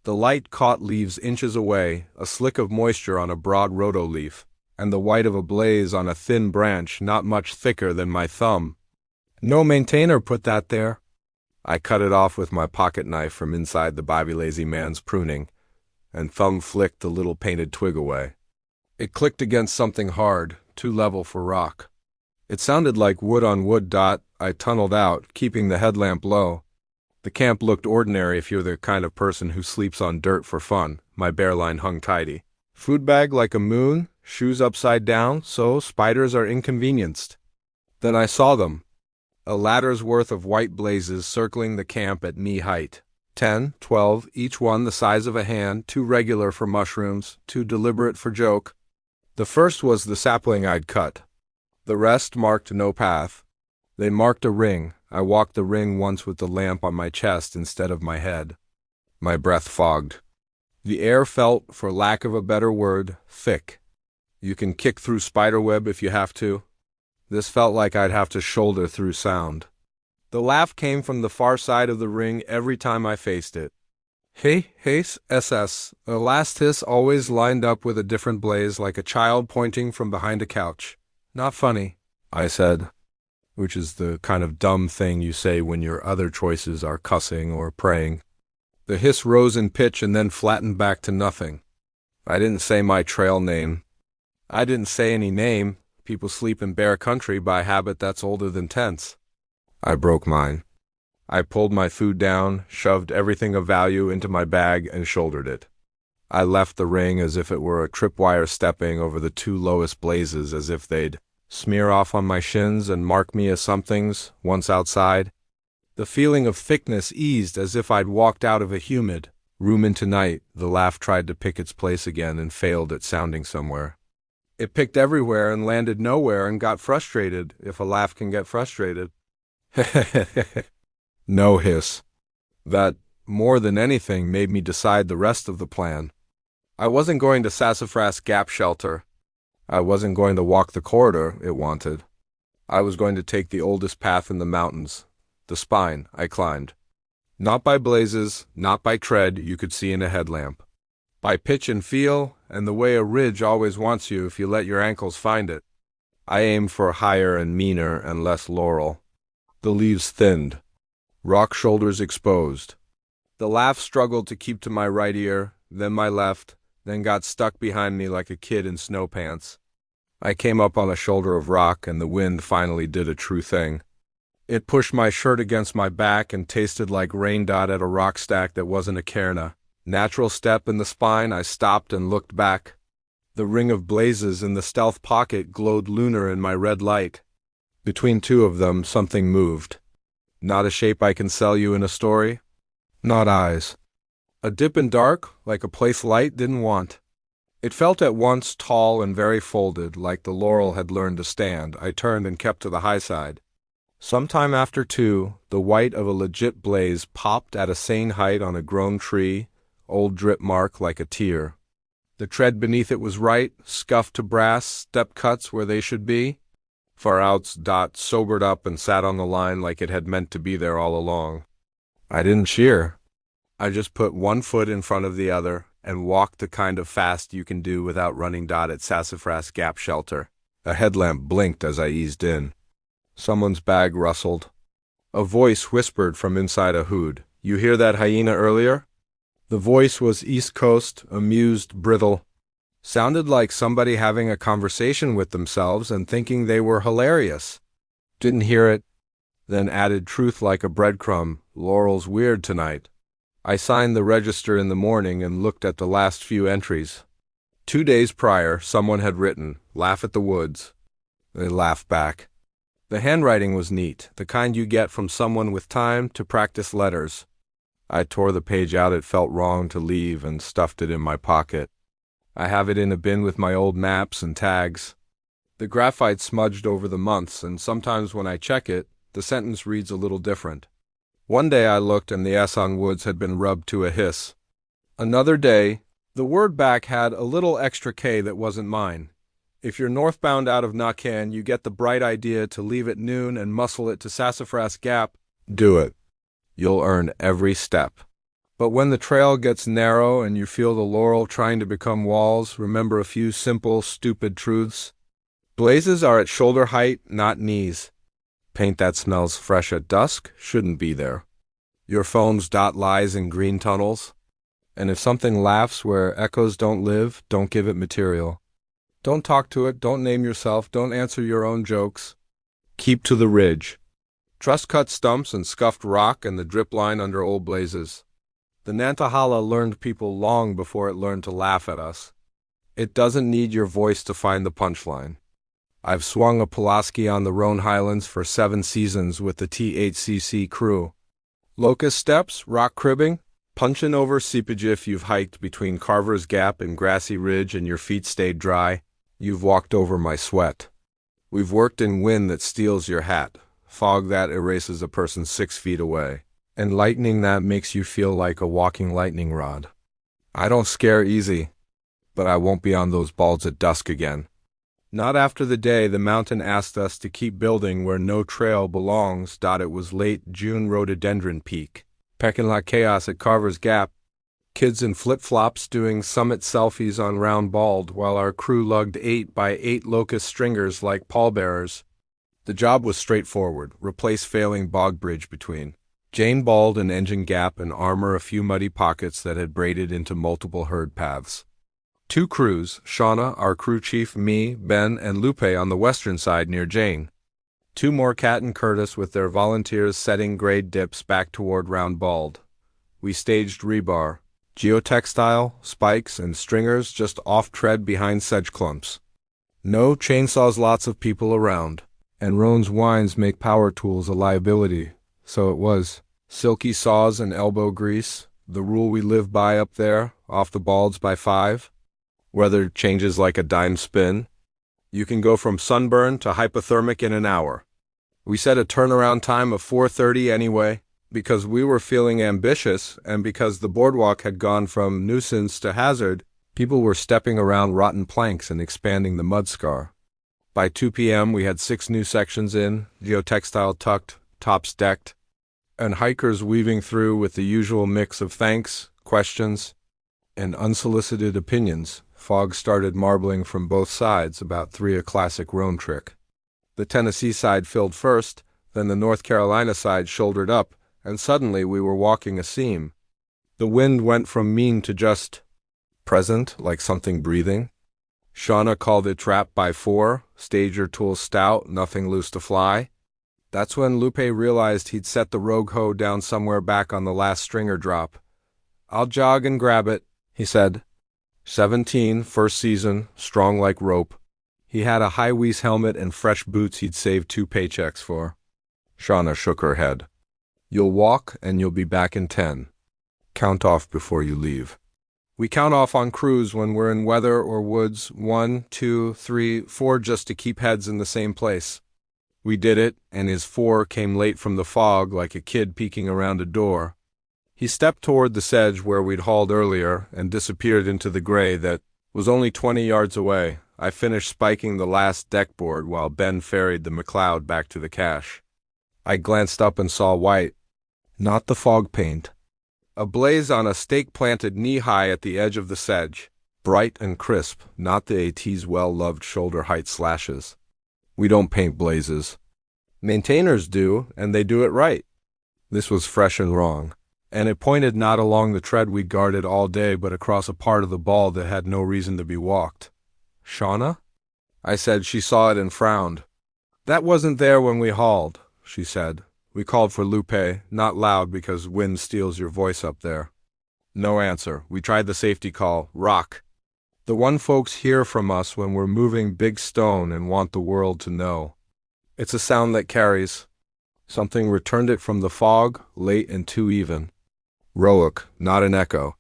The light caught leaves inches away, a slick of moisture on a broad rhodo leaf, and the white of a blaze on a thin branch not much thicker than my thumb. No maintainer put that there. I cut it off with my pocket knife from inside the Bobby Lazy Man's pruning, and thumb flicked the little painted twig away. It clicked against something hard, too level for rock. It sounded like wood on wood. I tunneled out, keeping the headlamp low. The camp looked ordinary if you're the kind of person who sleeps on dirt for fun. My bear line hung tidy. Food bag like a moon, shoes upside down, so spiders are inconvenienced. Then I saw them. A ladder's worth of white blazes circling the camp at knee height. 10, 12, each one the size of a hand, too regular for mushrooms, too deliberate for joke. The first was the sapling I'd cut. The rest marked no path. They marked a ring. I walked the ring once with the lamp on my chest instead of my head. My breath fogged. The air felt, for lack of a better word, thick. You can kick through spiderweb if you have to. This felt like I'd have to shoulder through sound. The laugh came from the far side of the ring every time I faced it. Hey, SS. The last hiss always lined up with a different blaze, like a child pointing from behind a couch. Not funny, I said, which is the kind of dumb thing you say when your other choices are cussing or praying. The hiss rose in pitch and then flattened back to nothing. I didn't say my trail name. I didn't say any name. People sleep in bear country by habit that's older than tents. I broke mine. I pulled my food down, shoved everything of value into my bag, and shouldered it. I left the ring as if it were a tripwire stepping over the 2 lowest blazes, as if they'd smear off on my shins and mark me as somethings once outside. The feeling of thickness eased as if I'd walked out of a humid room into night. The laugh tried to pick its place again and failed at sounding somewhere. It picked everywhere and landed nowhere and got frustrated, if a laugh can get frustrated. No hiss. That, more than anything, made me decide the rest of the plan. I wasn't going to Sassafras Gap Shelter. I wasn't going to walk the corridor it wanted. I was going to take the oldest path in the mountains. The spine I climbed. Not by blazes, not by tread you could see in a headlamp. By pitch and feel, and the way a ridge always wants you if you let your ankles find it. I aimed for higher and meaner and less laurel. The leaves thinned. Rock shoulders exposed. The laugh struggled to keep to my right ear, then my left, then got stuck behind me like a kid in snow pants. I came up on a shoulder of rock, and the wind finally did a true thing. It pushed my shirt against my back and tasted like rain dot at a rock stack that wasn't a cairna. Natural step in the spine, I stopped and looked back. The ring of blazes in the stealth pocket glowed lunar in my red light. Between two of them, something moved. Not a shape I can sell you in a story. Not eyes. A dip in dark, like a place light didn't want. It felt at once tall and very folded, like the laurel had learned to stand. I turned and kept to the high side. Sometime after 2, the white of a legit blaze popped at a sane height on a grown tree, old drip mark like a tear. The tread beneath it was right, scuffed to brass, step cuts where they should be. Far out's dot sobered up and sat on the line like it had meant to be there all along. I didn't cheer. I just put one foot in front of the other and walked the kind of fast you can do without running dot at Sassafras Gap Shelter. A headlamp blinked as I eased in. Someone's bag rustled. A voice whispered from inside a hood. "You hear that hyena earlier?" The voice was East Coast, amused, brittle. Sounded like somebody having a conversation with themselves and thinking they were hilarious. Didn't hear it. Then added truth like a breadcrumb. "Laurel's weird tonight." I signed the register in the morning and looked at the last few entries. 2 days prior, someone had written, "Laugh at the woods." They laughed back. The handwriting was neat, the kind you get from someone with time to practice letters. I tore the page out it felt wrong to leave and stuffed it in my pocket. I have it in a bin with my old maps and tags. The graphite smudged over the months, and sometimes when I check it, the sentence reads a little different. One day I looked and the S on woods had been rubbed to a hiss. Another day, the word back had a little extra K that wasn't mine. If you're northbound out of Nakan, you get the bright idea to leave at noon and muscle it to Sassafras Gap. Do it. You'll earn every step. But when the trail gets narrow and you feel the laurel trying to become walls, remember a few simple, stupid truths. Blazes are at shoulder height, not knees. Paint that smells fresh at dusk shouldn't be there. Your phone's dot lies in green tunnels. And if something laughs where echoes don't live, don't give it material. Don't talk to it, don't name yourself, don't answer your own jokes. Keep to the ridge. Trust cut stumps and scuffed rock and the drip line under old blazes. The Nantahala learned people long before it learned to laugh at us. It doesn't need your voice to find the punchline. I've swung a Pulaski on the Roan Highlands for 7 seasons with the THCC crew. Locust steps, rock cribbing, punchin' over seepage if you've hiked between Carver's Gap and Grassy Ridge and your feet stayed dry. You've walked over my sweat. We've worked in wind that steals your hat, fog that erases a person 6 feet away, and lightning that makes you feel like a walking lightning rod. I don't scare easy, but I won't be on those balls at dusk again. Not after the day the mountain asked us to keep building where no trail belongs. It was late June rhododendron peak. Peckin' like chaos at Carver's Gap. Kids in flip-flops doing summit selfies on Round Bald while our crew lugged 8x8 locust stringers like pallbearers. The job was straightforward. Replace failing bog bridge between Jane Bald and Engine Gap and armor a few muddy pockets that had braided into multiple herd paths. 2 crews, Shauna, our crew chief, me, Ben, and Lupe on the western side near Jane. 2 more Cat and Curtis with their volunteers setting grade dips back toward Round Bald. We staged rebar, geotextile, spikes, and stringers just off tread behind sedge clumps. No chainsaws, lots of people around. And Roan's wines make power tools a liability. So it was. Silky saws and elbow grease, the rule we live by up there, off the balds by 5. Weather changes like a dime spin. You can go from sunburn to hypothermic in an hour. We set a turnaround time of 4:30 anyway, because we were feeling ambitious and because the boardwalk had gone from nuisance to hazard. People were stepping around rotten planks and expanding the mud scar. By 2 p.m. we had 6 new sections in, geotextile tucked, tops decked, and hikers weaving through with the usual mix of thanks, questions, and unsolicited opinions. Fog started marbling from both sides, about 3, a classic Roan trick. The Tennessee side filled first, then the North Carolina side shouldered up, and suddenly we were walking a seam. The wind went from mean to just present, like something breathing. Shauna called it trap by 4, stage your tools stout, nothing loose to fly. That's when Lupe realized he'd set the rogue hoe down somewhere back on the last stringer drop. I'll jog and grab it, he said. 17, first season, strong like rope. He had a high-waist helmet and fresh boots he'd saved 2 paychecks for. Shauna shook her head. You'll walk and you'll be back in 10. Count off before you leave. We count off on crews when we're in weather or woods, 1, 2, 3, 4, just to keep heads in the same place. We did it, and his 4 came late from the fog like a kid peeking around a door. He stepped toward the sedge where we'd hauled earlier and disappeared into the gray that was only 20 yards away. I finished spiking the last deck board while Ben ferried the McLeod back to the cache. I glanced up and saw white, not the fog paint. Ablaze on a stake planted knee-high at the edge of the sedge, bright and crisp, not the AT's well-loved shoulder-height slashes. We don't paint blazes. Maintainers do, and they do it right. This was fresh and wrong, and it pointed not along the tread we guarded all day but across a part of the ball that had no reason to be walked. Shauna? I said. She saw it and frowned. That wasn't there when we hauled, she said. We called for Lupe, not loud because wind steals your voice up there. No answer. We tried the safety call, rock. The one folks hear from us when we're moving big stone and want the world to know. It's a sound that carries. Something returned it from the fog, late and too even. Roic, not an echo.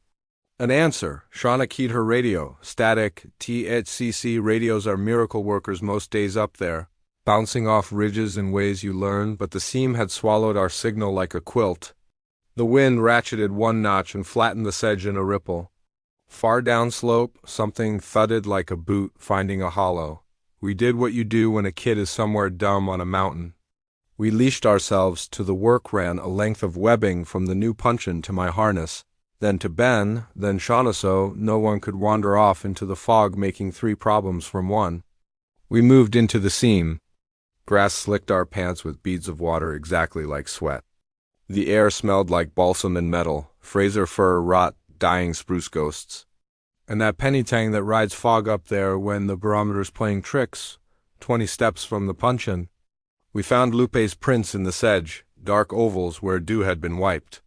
An answer. Shauna keyed her radio. Static THCC radios are miracle workers most days up there, bouncing off ridges in ways you learn, but the seam had swallowed our signal like a quilt. The wind ratcheted 1 notch and flattened the sedge in a ripple. Far downslope, something thudded like a boot finding a hollow. We did what you do when a kid is somewhere dumb on a mountain. We leashed ourselves to the work, ran a length of webbing from the new puncheon to my harness, then to Ben, then Shauna, so no one could wander off into the fog making 3 problems from 1. We moved into the seam. Grass slicked our pants with beads of water exactly like sweat. The air smelled like balsam and metal, Fraser fir rot, dying spruce ghosts. And that penny tang that rides fog up there when the barometer's playing tricks, 20 steps from the puncheon. We found Lupe's prints in the sedge, dark ovals where dew had been wiped.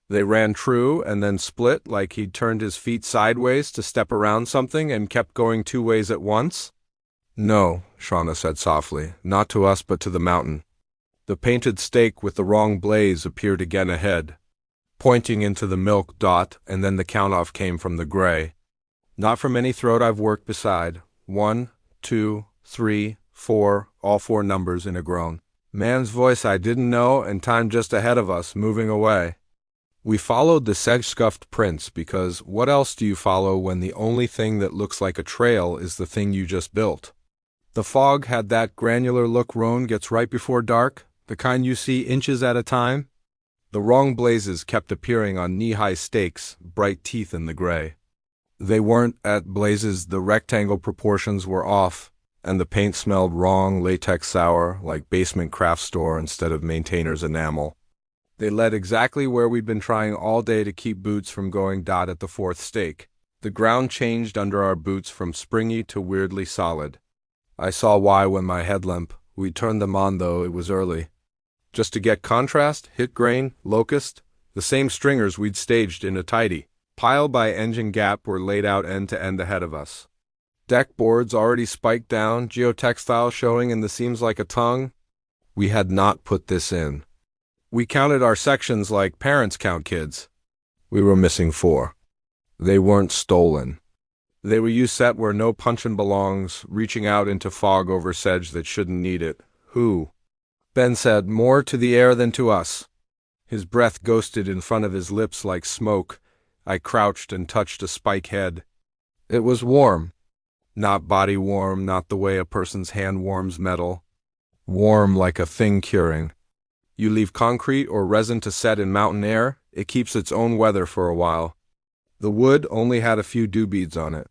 They ran true and then split like he'd turned his feet sideways to step around something and kept going 2 ways at once. No, Shauna said softly, not to us but to the mountain. The painted stake with the wrong blaze appeared again ahead, pointing into the milk dot, and then the count-off came from the gray. Not from any throat I've worked beside. 1, 2, 3, 4, all 4 numbers in a groan. Man's voice I didn't know, and time just ahead of us, moving away. We followed the sedge-scuffed prints because what else do you follow when the only thing that looks like a trail is the thing you just built? The fog had that granular look Roan gets right before dark, the kind you see inches at a time. The wrong blazes kept appearing on knee-high stakes, bright teeth in the gray. They weren't at blazes, the rectangle proportions were off, and the paint smelled wrong, latex sour, like basement craft store instead of maintainer's enamel. They led exactly where we'd been trying all day to keep boots from going dot at the 4th stake. The ground changed under our boots from springy to weirdly solid. I saw why when my headlamp. We turned them on though it was early. Just to get contrast, hit grain, locust, the same stringers we'd staged in a tidy. Pile by engine gap were laid out end to end ahead of us. Deck boards already spiked down, geotextile showing in the seams like a tongue. We had not put this in. We counted our sections like parents count kids. We were missing 4. They weren't stolen. They were used set where no punchin' belongs, reaching out into fog over sedge that shouldn't need it. Who? Ben said, more to the air than to us. His breath ghosted in front of his lips like smoke. I crouched and touched a spike head. It was warm. Not body warm, not the way a person's hand warms metal. Warm like a thing curing. You leave concrete or resin to set in mountain air, it keeps its own weather for a while. The wood only had a few dew beads on it.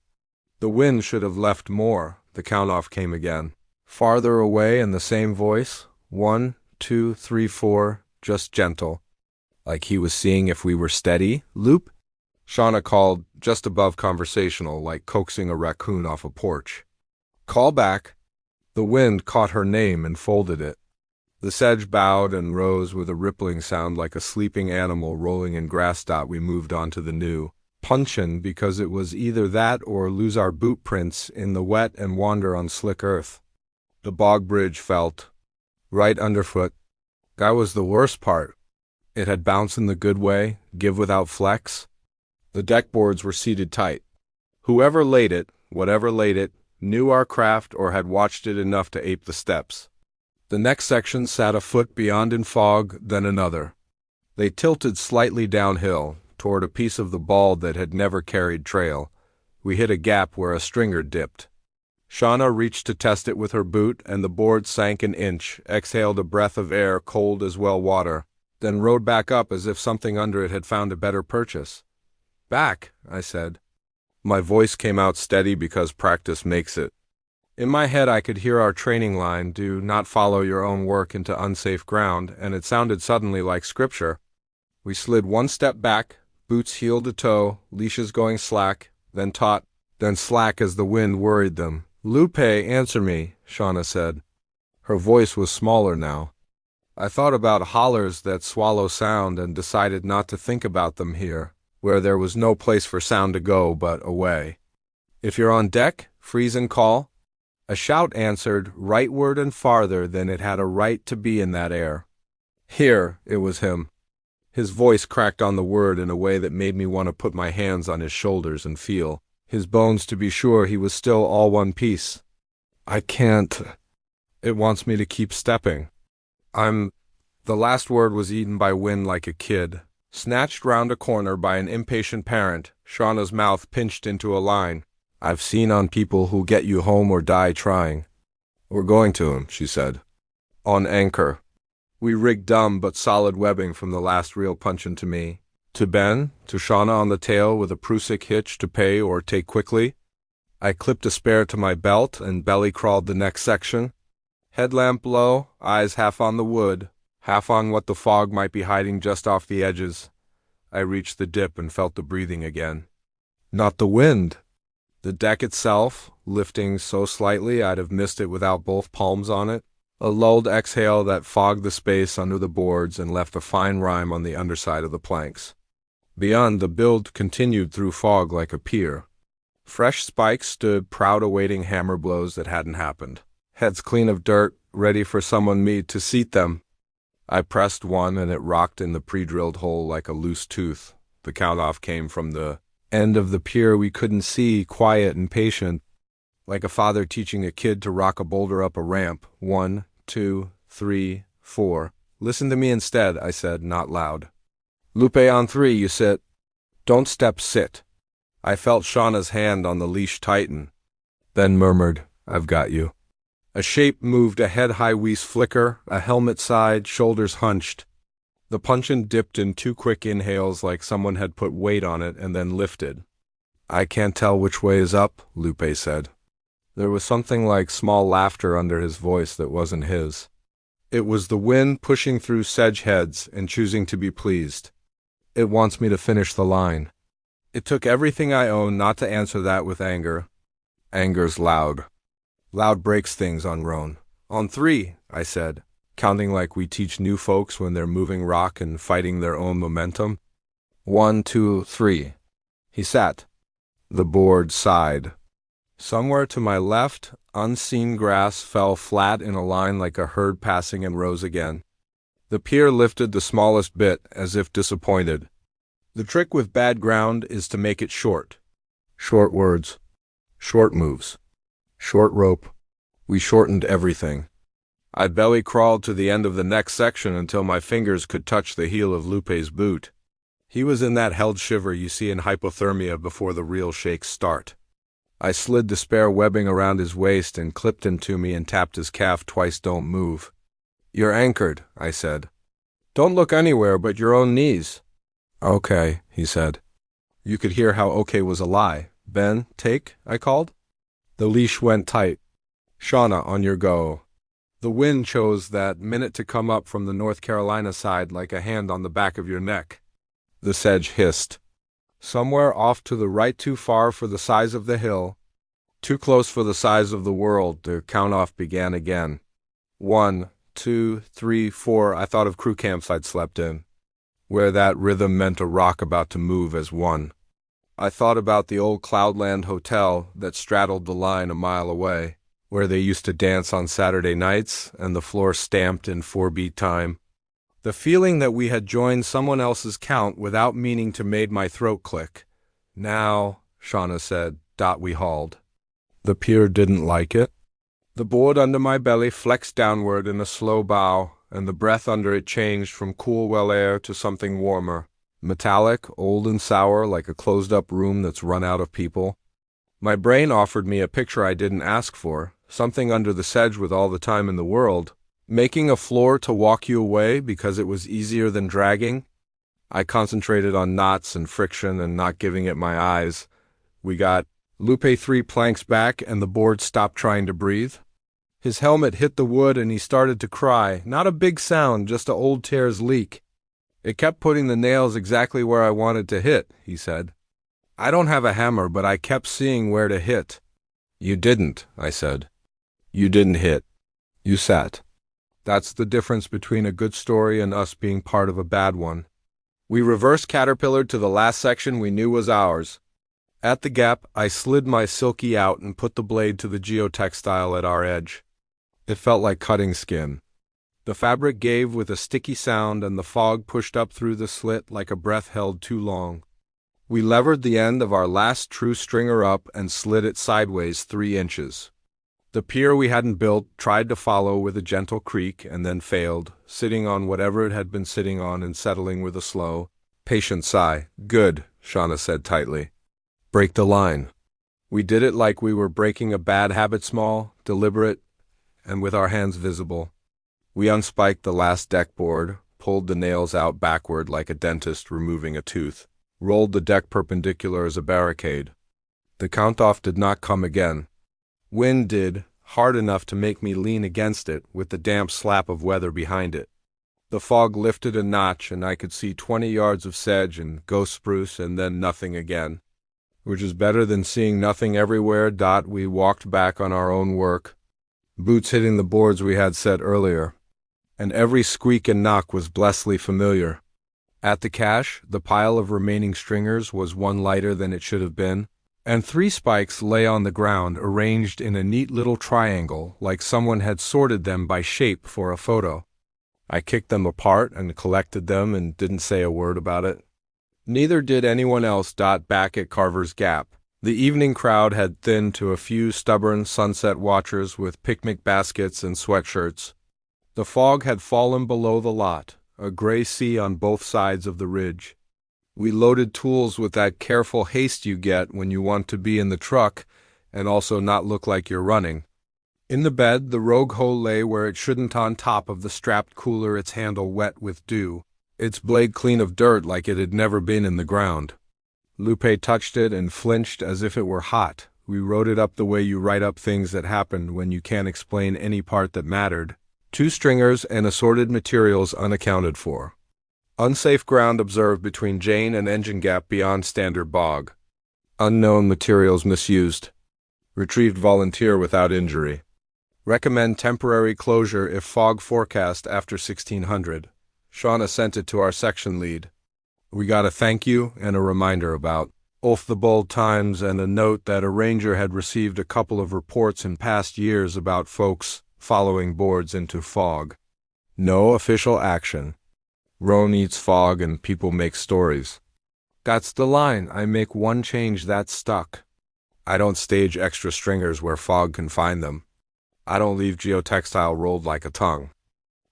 The wind should have left more. The count-off came again. Farther away in the same voice. 1, 2, 3, 4, just gentle. Like he was seeing if we were steady. Loop? Shauna called, just above conversational, like coaxing a raccoon off a porch. Call back. The wind caught her name and folded it. The sedge bowed and rose with a rippling sound like a sleeping animal rolling in grass. We moved on to the new. Punchin' because it was either that or lose our boot prints in the wet and wander on slick earth. The bog bridge felt right underfoot. That was the worst part. It had bounced in the good way, give without flex. The deck boards were seated tight. Whoever laid it, whatever laid it, knew our craft or had watched it enough to ape the steps. The next section sat a foot beyond in fog, then another. They tilted slightly downhill, toward a piece of the bald that had never carried trail. We hit a gap where a stringer dipped. Shauna reached to test it with her boot, and the board sank an inch, exhaled a breath of air cold as well water, then rode back up as if something under it had found a better purchase. Back, I said. My voice came out steady because practice makes it. In my head I could hear our training line, do not follow your own work into unsafe ground, and it sounded suddenly like scripture. We slid one step back, boots heel to toe, leashes going slack, then taut, then slack as the wind worried them. Lupe, answer me, Shauna said. Her voice was smaller now. I thought about hollers that swallow sound and decided not to think about them here, where there was no place for sound to go but away. If you're on deck, freeze and call. A shout answered, rightward and farther than it had a right to be in that air. Here, it was him. His voice cracked on the word in a way that made me want to put my hands on his shoulders and feel. His bones to be sure he was still all one piece. I can't. It wants me to keep stepping. The last word was eaten by wind like a kid. Snatched round a corner by an impatient parent, Shauna's mouth pinched into a line. I've seen on people who'll get you home or die trying. We're going to him, she said. On anchor. We rigged dumb but solid webbing from the last reel punchin' to me. To Ben, to Shauna on the tail with a Prusik hitch to pay or take quickly. I clipped a spare to my belt and belly crawled the next section. Headlamp low, eyes half on the wood, half on what the fog might be hiding just off the edges. I reached the dip and felt the breathing again. Not the wind. The deck itself, lifting so slightly I'd have missed it without both palms on it. A lulled exhale that fogged the space under the boards and left a fine rime on the underside of the planks. Beyond, the build continued through fog like a pier. Fresh spikes stood proud awaiting hammer blows that hadn't happened. Heads clean of dirt, ready for someone me to seat them. I pressed one and it rocked in the pre-drilled hole like a loose tooth. The count-off came from the end of the pier we couldn't see, quiet and patient, like a father teaching a kid to rock a boulder up a ramp. 1, 2, 3, 4. Listen to me instead, I said, not loud. Lupe on 3, you sit. Don't step, sit. I felt Shauna's hand on the leash tighten. Ben murmured, I've got you. A shape moved, a head-high wheeze flicker, a helmet side, shoulders hunched. The punchin' dipped in 2 quick inhales like someone had put weight on it and then lifted. I can't tell which way is up, Lupe said. There was something like small laughter under his voice that wasn't his. It was the wind pushing through sedge heads and choosing to be pleased. It wants me to finish the line. It took everything I own not to answer that with anger. Anger's loud. Loud breaks things on Roan. On 3, I said, counting like we teach new folks when they're moving rock and fighting their own momentum. 1, 2, 3. He sat. The board sighed. Somewhere to my left, unseen grass fell flat in a line like a herd passing and rose again. The pier lifted the smallest bit, as if disappointed. The trick with bad ground is to make it short. Short words. Short moves. Short rope. We shortened everything. I belly crawled to the end of the next section until my fingers could touch the heel of Lupe's boot. He was in that held shiver you see in hypothermia before the real shakes start. I slid the spare webbing around his waist and clipped him to me and tapped his calf twice. Don't move. You're anchored, I said. Don't look anywhere but your own knees. Okay, he said. You could hear how okay was a lie. Ben, take, I called. The leash went tight. Shauna, on your go. The wind chose that minute to come up from the North Carolina side like a hand on the back of your neck. The sedge hissed. Somewhere off to the right, too far for the size of the hill, too close for the size of the world, the count-off began again. 1, 2, 3, 4, I thought of crew camps I'd slept in, where that rhythm meant a rock about to move as one. I thought about the old Cloudland Hotel that straddled the line a mile away, where they used to dance on Saturday nights and the floor stamped in 4-beat time. The feeling that we had joined someone else's count without meaning to made my throat click. Now, Shauna said, we hauled. The pier didn't like it. The board under my belly flexed downward in a slow bow, and the breath under it changed from cool well air to something warmer, metallic, old and sour, like a closed-up room that's run out of people. My brain offered me a picture I didn't ask for, something under the sedge with all the time in the world, making a floor to walk you away because it was easier than dragging. I concentrated on knots and friction and not giving it my eyes. We got Lupe 3 planks back and the board stopped trying to breathe. His helmet hit the wood and he started to cry. Not a big sound, just a old tear's leak. It kept putting the nails exactly where I wanted to hit, he said. I don't have a hammer, but I kept seeing where to hit. You didn't, I said. You didn't hit. You sat. That's the difference between a good story and us being part of a bad one. We reverse caterpillared to the last section we knew was ours. At the gap, I slid my silky out and put the blade to the geotextile at our edge. It felt like cutting skin. The fabric gave with a sticky sound and the fog pushed up through the slit like a breath held too long. We levered the end of our last true stringer up and slid it sideways 3 inches. The pier we hadn't built tried to follow with a gentle creak and then failed, sitting on whatever it had been sitting on and settling with a slow, patient sigh. Good, Shauna said tightly. Break the line. We did it like we were breaking a bad habit, small, deliberate, and with our hands visible. We unspiked the last deck board, pulled the nails out backward like a dentist removing a tooth, rolled the deck perpendicular as a barricade. The count-off did not come again. Wind did, hard enough to make me lean against it with the damp slap of weather behind it. The fog lifted a notch and I could see 20 yards of sedge and ghost spruce and then nothing again, which is better than seeing nothing everywhere. We walked back on our own work, boots hitting the boards we had set earlier, and every squeak and knock was blessedly familiar. At the cache, the pile of remaining stringers was one lighter than it should have been, and 3 spikes lay on the ground arranged in a neat little triangle like someone had sorted them by shape for a photo. I kicked them apart and collected them and didn't say a word about it. Neither did anyone else. Back at Carver's Gap, the evening crowd had thinned to a few stubborn sunset watchers with picnic baskets and sweatshirts. The fog had fallen below the lot, a gray sea on both sides of the ridge. We loaded tools with that careful haste you get when you want to be in the truck and also not look like you're running. In the bed, the rogue hoe lay where it shouldn't, on top of the strapped cooler, its handle wet with dew, its blade clean of dirt like it had never been in the ground. Lupe touched it and flinched as if it were hot. We wrote it up the way you write up things that happened when you can't explain any part that mattered. 2 stringers and assorted materials unaccounted for. Unsafe ground observed between Jane and engine gap beyond standard bog. Unknown materials misused. Retrieved volunteer without injury. Recommend temporary closure if fog forecast after 1600. Shauna sent it to our section lead. We got a thank you and a reminder about Off the Bold Times, and a note that a ranger had received a couple of reports in past years about folks following boards into fog. No official action. Roan eats fog and people make stories. That's the line. I make one change that's stuck. I don't stage extra stringers where fog can find them. I don't leave geotextile rolled like a tongue.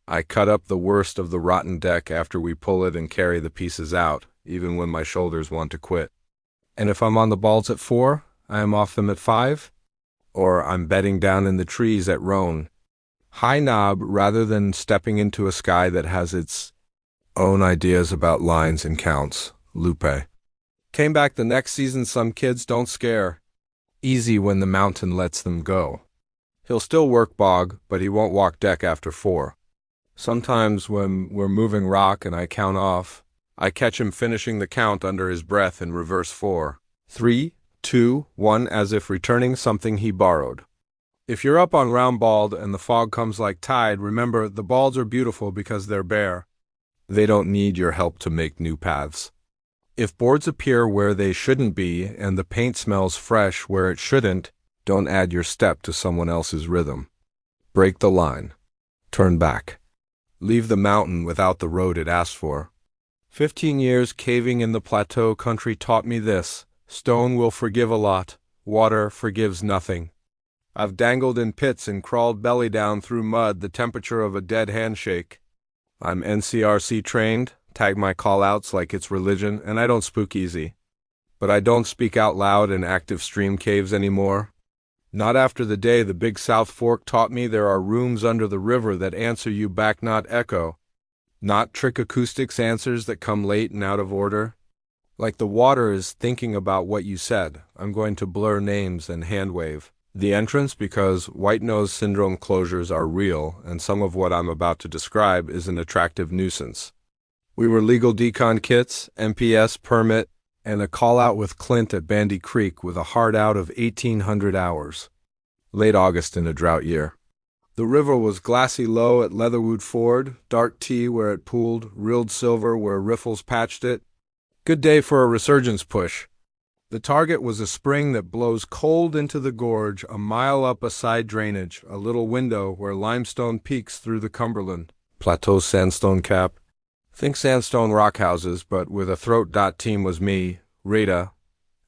I cut up the worst of the rotten deck after we pull it and carry the pieces out, even when my shoulders want to quit. And if I'm on the balls at 4, I am off them at 5? Or I'm bedding down in the trees at Roan. High knob rather than stepping into a sky that has its own ideas about lines and counts. Lupe. Came back the next season. Some kids don't scare easy when the mountain lets them go. He'll still work bog, but he won't walk deck after 4. Sometimes when we're moving rock and I count off, I catch him finishing the count under his breath in reverse 4, 3, 2, 1, as if returning something he borrowed. If you're up on Round Bald and the fog comes like tide, remember the balds are beautiful because they're bare. They don't need your help to make new paths. If boards appear where they shouldn't be and the paint smells fresh where it shouldn't, don't add your step to someone else's rhythm. Break the line. Turn back. Leave the mountain without the road it asked for. 15 years caving in the plateau country taught me this: stone will forgive a lot, water forgives nothing. I've dangled in pits and crawled belly down through mud, the temperature of a dead handshake. I'm NCRC trained, tag my call-outs like it's religion, and I don't spook easy. But I don't speak out loud in active stream caves anymore. Not after the day the Big South Fork taught me there are rooms under the river that answer you back, not echo. Not trick acoustics answers that come late and out of order. Like the water is thinking about what you said, I'm going to blur names and hand wave the entrance because white nose syndrome closures are real, and some of what I'm about to describe is an attractive nuisance. We were legal decon kits, MPS permit, and a call-out with Clint at Bandy Creek with a hard out of 1,800 hours. Late August in a drought year. The river was glassy low at Leatherwood Ford, dark tea where it pooled, rilled silver where riffles patched it. Good day for a resurgence push. The target was a spring that blows cold into the gorge, a mile up a side drainage, a little window where limestone peeks through the Cumberland. Plateau sandstone cap. Think sandstone rock houses, but with a throat. Team was me, Rita,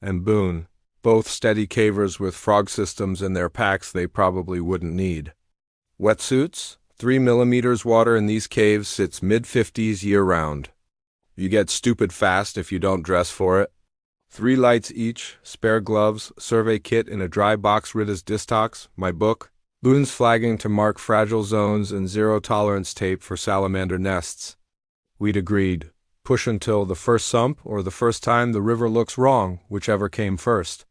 and Boone, both steady cavers with frog systems in their packs they probably wouldn't need. Wetsuits, 3 millimeters water in these caves sits mid-50s year-round. You get stupid fast if you don't dress for it. 3 lights each, spare gloves, survey kit in a dry box, Rita's Distox, my book, Boone's flagging to mark fragile zones, and zero-tolerance tape for salamander nests. We'd agreed, push until the first sump or the first time the river looks wrong, whichever came first.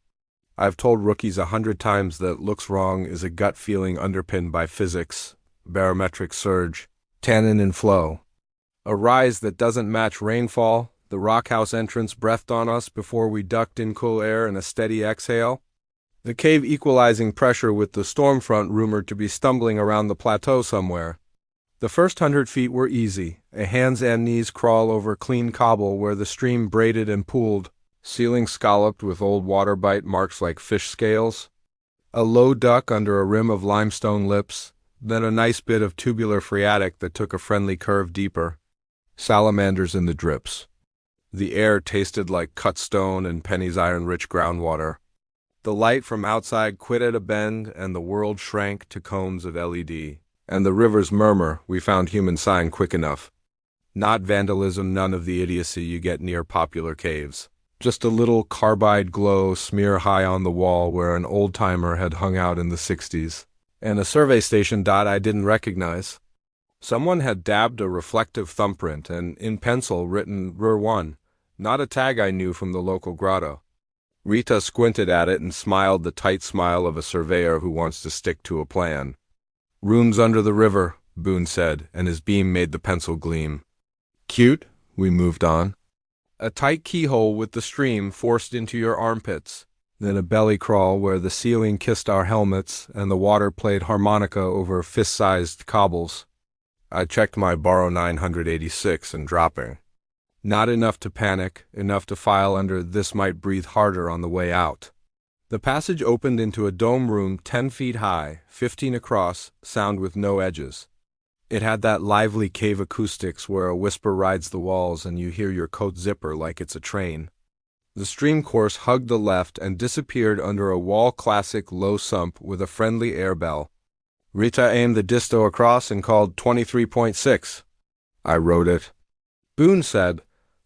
I've told rookies 100 times that looks wrong is a gut feeling underpinned by physics, barometric surge, tannin and flow. A rise that doesn't match rainfall, the rockhouse entrance breathed on us before we ducked in cool air and a steady exhale. The cave equalizing pressure with the storm front rumored to be stumbling around the plateau somewhere. The first 100 feet were easy, a hands and knees crawl over clean cobble where the stream braided and pooled, ceiling scalloped with old water bite marks like fish scales. A low duck under a rim of limestone lips, then a nice bit of tubular phreatic that took a friendly curve deeper. Salamanders in the drips. The air tasted like cut stone and Penny's iron-rich groundwater. The light from outside quit at a bend, and the world shrank to cones of LED. And the river's murmur, we found human sign quick enough. Not vandalism, none of the idiocy you get near popular caves. Just a little carbide glow smear high on the wall where an old-timer had hung out in the 60s. And a survey station dot I didn't recognize. Someone had dabbed a reflective thumbprint and in pencil written Rur 1, not a tag I knew from the local grotto. Rita squinted at it and smiled the tight smile of a surveyor who wants to stick to a plan. Rooms under the river, Boone said, and his beam made the pencil gleam. Cute, we moved on. A tight keyhole with the stream forced into your armpits, then a belly crawl where the ceiling kissed our helmets and the water played harmonica over fist-sized cobbles. I checked my Baro 986 and dropping. Not enough to panic, enough to file under "this might breathe harder" on the way out. The passage opened into a dome room 10 feet high, 15 across, sound with no edges. It had that lively cave acoustics where a whisper rides the walls and you hear your coat zipper like it's a train. The stream course hugged the left and disappeared under a wall-classic low sump with a friendly air bell. Rita aimed the disto across and called 23.6. I wrote it. Boone said,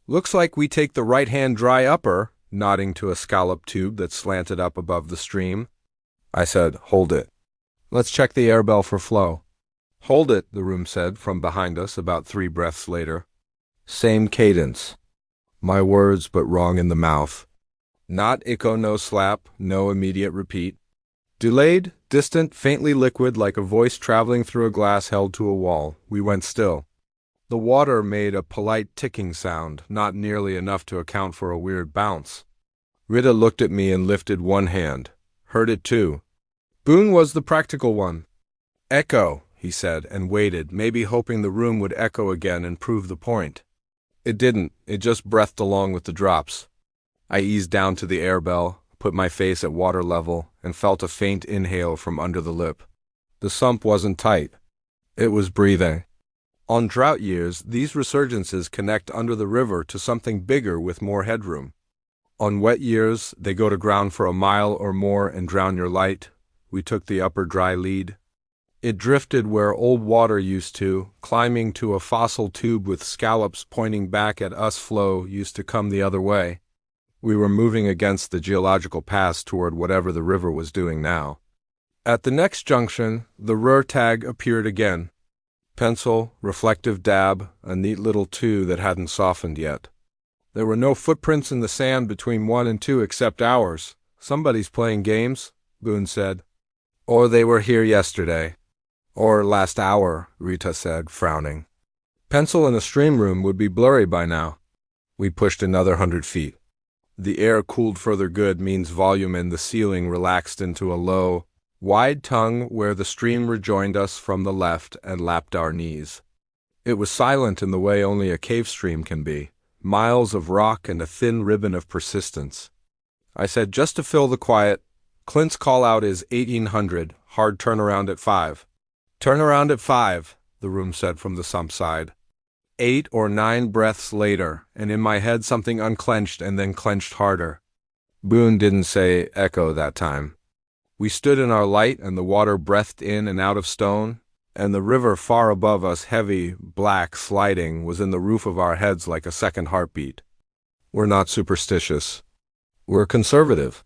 "Looks like we take the right-hand dry upper," nodding to a scallop tube that slanted up above the stream. I said, "Hold it. Let's check the air bell for flow." "Hold it," the room said from behind us about 3 breaths later. Same cadence. My words, but wrong in the mouth. Not echo, no slap, no immediate repeat. Delayed, distant, faintly liquid, like a voice traveling through a glass held to a wall. We went still. The water made a polite ticking sound, not nearly enough to account for a weird bounce. Rita looked at me and lifted one hand. Heard it too. Boone was the practical one. "Echo," he said, and waited, maybe hoping the room would echo again and prove the point. It didn't. It just breathed along with the drops. I eased down to the air bell, put my face at water level, and felt a faint inhale from under the lip. The sump wasn't tight. It was breathing. On drought years, these resurgences connect under the river to something bigger with more headroom. On wet years, they go to ground for a mile or more and drown your light. We took the upper dry lead. It drifted where old water used to, climbing to a fossil tube with scallops pointing back at us. Flow used to come the other way. We were moving against the geological past toward whatever the river was doing now. At the next junction, the RUR tag appeared again. Pencil, reflective dab, a neat little 2 that hadn't softened yet. There were no footprints in the sand between 1 and 2 except ours. "Somebody's playing games," Boone said. "Or they were here yesterday. Or last hour," Rita said, frowning. "Pencil in a stream room would be blurry by now." We pushed another 100 feet. The air cooled further good means volume in the ceiling relaxed into a low, wide tongue where the stream rejoined us from the left and lapped our knees. It was silent in the way only a cave stream can be, miles of rock and a thin ribbon of persistence. I said, just to fill the quiet, "Clint's call-out is 1800, hard turnaround at 5. "Turnaround at 5, the room said from the sump side. 8 or 9 breaths later, and in my head something unclenched and then clenched harder. Boone didn't say echo that time. We stood in our light and the water breathed in and out of stone, and the river far above us, heavy, black, sliding, was in the roof of our heads like a second heartbeat. We're not superstitious. We're conservative.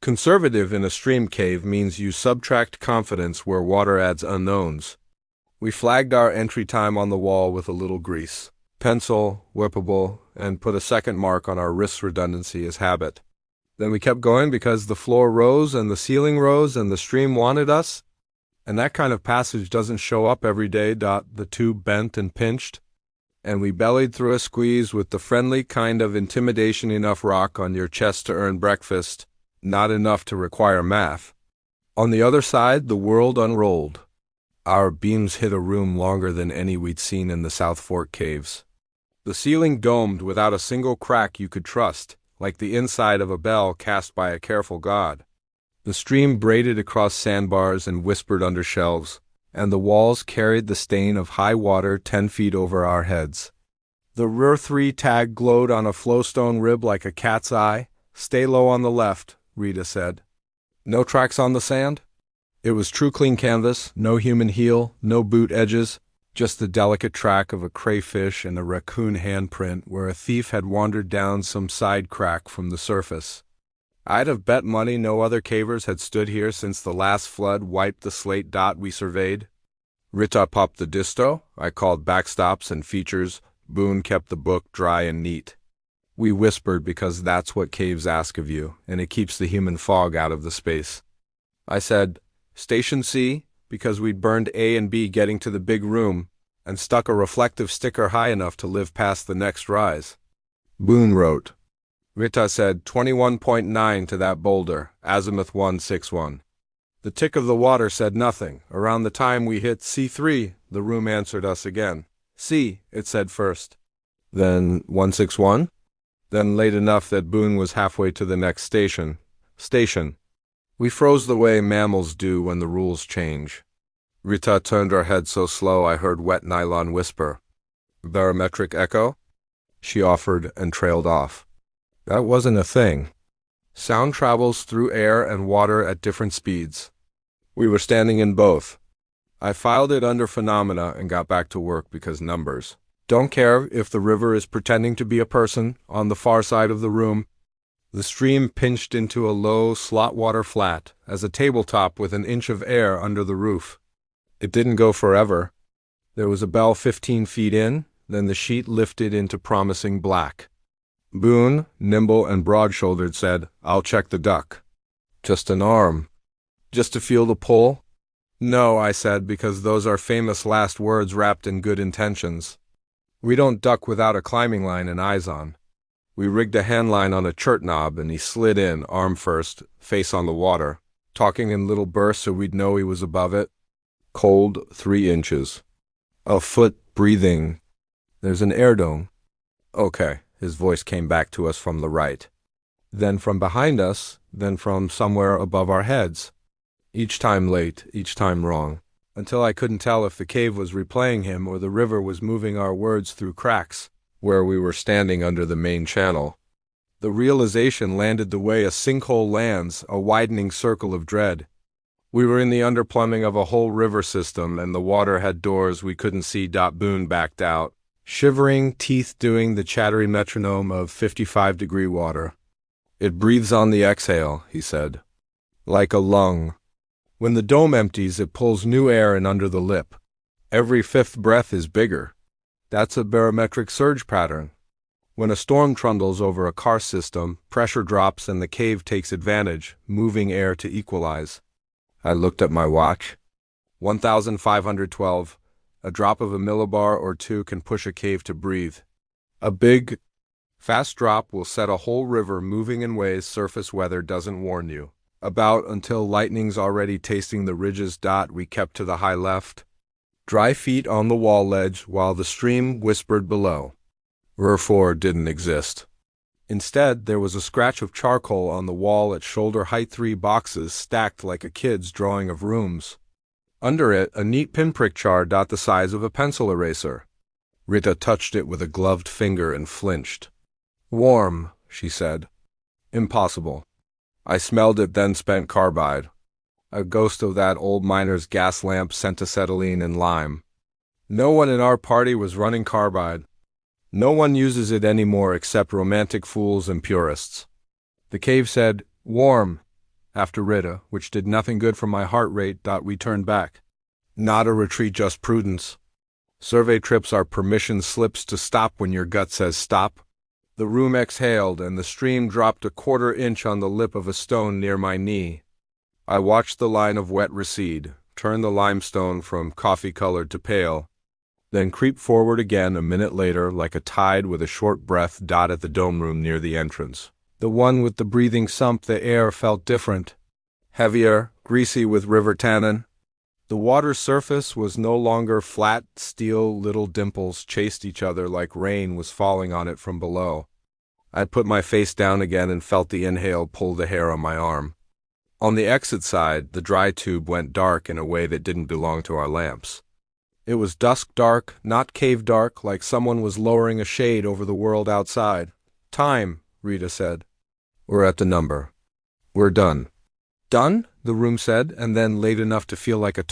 Conservative in a stream cave means you subtract confidence where water adds unknowns. We flagged our entry time on the wall with a little grease, pencil, whippable, and put a second mark on our wrist redundancy as habit. Then we kept going because the floor rose and the ceiling rose and the stream wanted us. And that kind of passage doesn't show up every day. The tube bent and pinched, and we bellied through a squeeze with the friendly kind of intimidation enough rock on your chest to earn breakfast, not enough to require math. On the other side, the world unrolled. Our beams hit a room longer than any we'd seen in the South Fork caves. The ceiling domed without a single crack you could trust, like the inside of a bell cast by a careful god. The stream braided across sandbars and whispered under shelves, and the walls carried the stain of high water 10 feet over our heads. The RUR 3 tag glowed on a flowstone rib like a cat's eye. "Stay low on the left," Rita said. "No tracks on the sand?" It was true clean canvas, no human heel, no boot edges, just the delicate track of a crayfish and a raccoon handprint where a thief had wandered down some side crack from the surface. I'd have bet money no other cavers had stood here since the last flood wiped the slate dot we surveyed. Rita popped the disto, I called backstops and features, Boone kept the book dry and neat. We whispered because that's what caves ask of you, and it keeps the human fog out of the space. I said, "Station C," because we'd burned A and B getting to the big room, and stuck a reflective sticker high enough to live past the next rise. Boone wrote. Rita said 21.9 to that boulder, azimuth 161. The tick of the water said nothing. Around the time we hit C3, the room answered us again. "C," it said first. Then 161? Then late enough that Boone was halfway to the next station. We froze the way mammals do when the rules change. Rita turned her head so slow I heard wet nylon whisper. Barometric echo? She offered and trailed off. That wasn't a thing. Sound travels through air and water at different speeds. We were standing in both. I filed it under phenomena and got back to work because numbers. Don't care if the river is pretending to be a person on the far side of the room. The stream pinched into a low, slot-water flat as a tabletop with an inch of air under the roof. It didn't go forever. There was a bell 15 feet in, then the sheet lifted into promising black. Boone, nimble and broad-shouldered, said, "I'll check the duck." Just an arm. Just to feel the pull? No, I said, because those are famous last words wrapped in good intentions. We don't duck without a climbing line and eyes on. We rigged a handline on a chert knob and he slid in, arm first, face on the water, talking in little bursts so we'd know he was above it. Cold 3 inches. A foot breathing. There's an air dome. Okay, his voice came back to us from the right. Then from behind us, then from somewhere above our heads. Each time late, each time wrong, until I couldn't tell if the cave was replaying him or the river was moving our words through cracks, where we were standing under the main channel. The realization landed the way a sinkhole lands, a widening circle of dread. We were in the underplumbing of a whole river system, and the water had doors we couldn't see. Boone backed out, shivering, teeth doing the chattery metronome of 55-degree water. "It breathes on the exhale," he said. "Like a lung. When the dome empties, it pulls new air in under the lip. Every 5th breath is bigger. That's a barometric surge pattern. When a storm trundles over a car system, pressure drops and the cave takes advantage, moving air to equalize." I looked at my watch. 1,512. A drop of a millibar or two can push a cave to breathe. A big, fast drop will set a whole river moving in ways surface weather doesn't warn you about until lightning's already tasting the ridges. We kept to the high left. Dry feet on the wall ledge while the stream whispered below. Rur4 didn't exist. Instead, there was a scratch of charcoal on the wall at shoulder height, 3 boxes stacked like a kid's drawing of rooms. Under it, a neat pinprick chart the size of a pencil eraser. Rita touched it with a gloved finger and flinched. "Warm," she said. "Impossible." I smelled it, then spent carbide. A ghost of that old miner's gas lamp sent acetylene and lime. No one in our party was running carbide. No one uses it anymore except romantic fools and purists. The cave said, "Warm," after Rita, which did nothing good for my heart rate. We turned back. Not a retreat, just prudence. Survey trips are permission slips to stop when your gut says stop. The room exhaled and the stream dropped a 1/4 inch on the lip of a stone near my knee. I watched the line of wet recede, turn the limestone from coffee-colored to pale, then creep forward again a minute later like a tide with a short breath. At the dome room near the entrance. The one with the breathing sump, the air felt different. Heavier, greasy with river tannin. The water's surface was no longer flat steel. Little dimples chased each other like rain was falling on it from below. I put my face down again and felt the inhale pull the hair on my arm. On the exit side, the dry tube went dark in a way that didn't belong to our lamps. It was dusk dark, not cave dark, like someone was lowering a shade over the world outside. "Time," Rita said. "We're at the number. We're done." "Done?" the room said, and then late enough to feel like a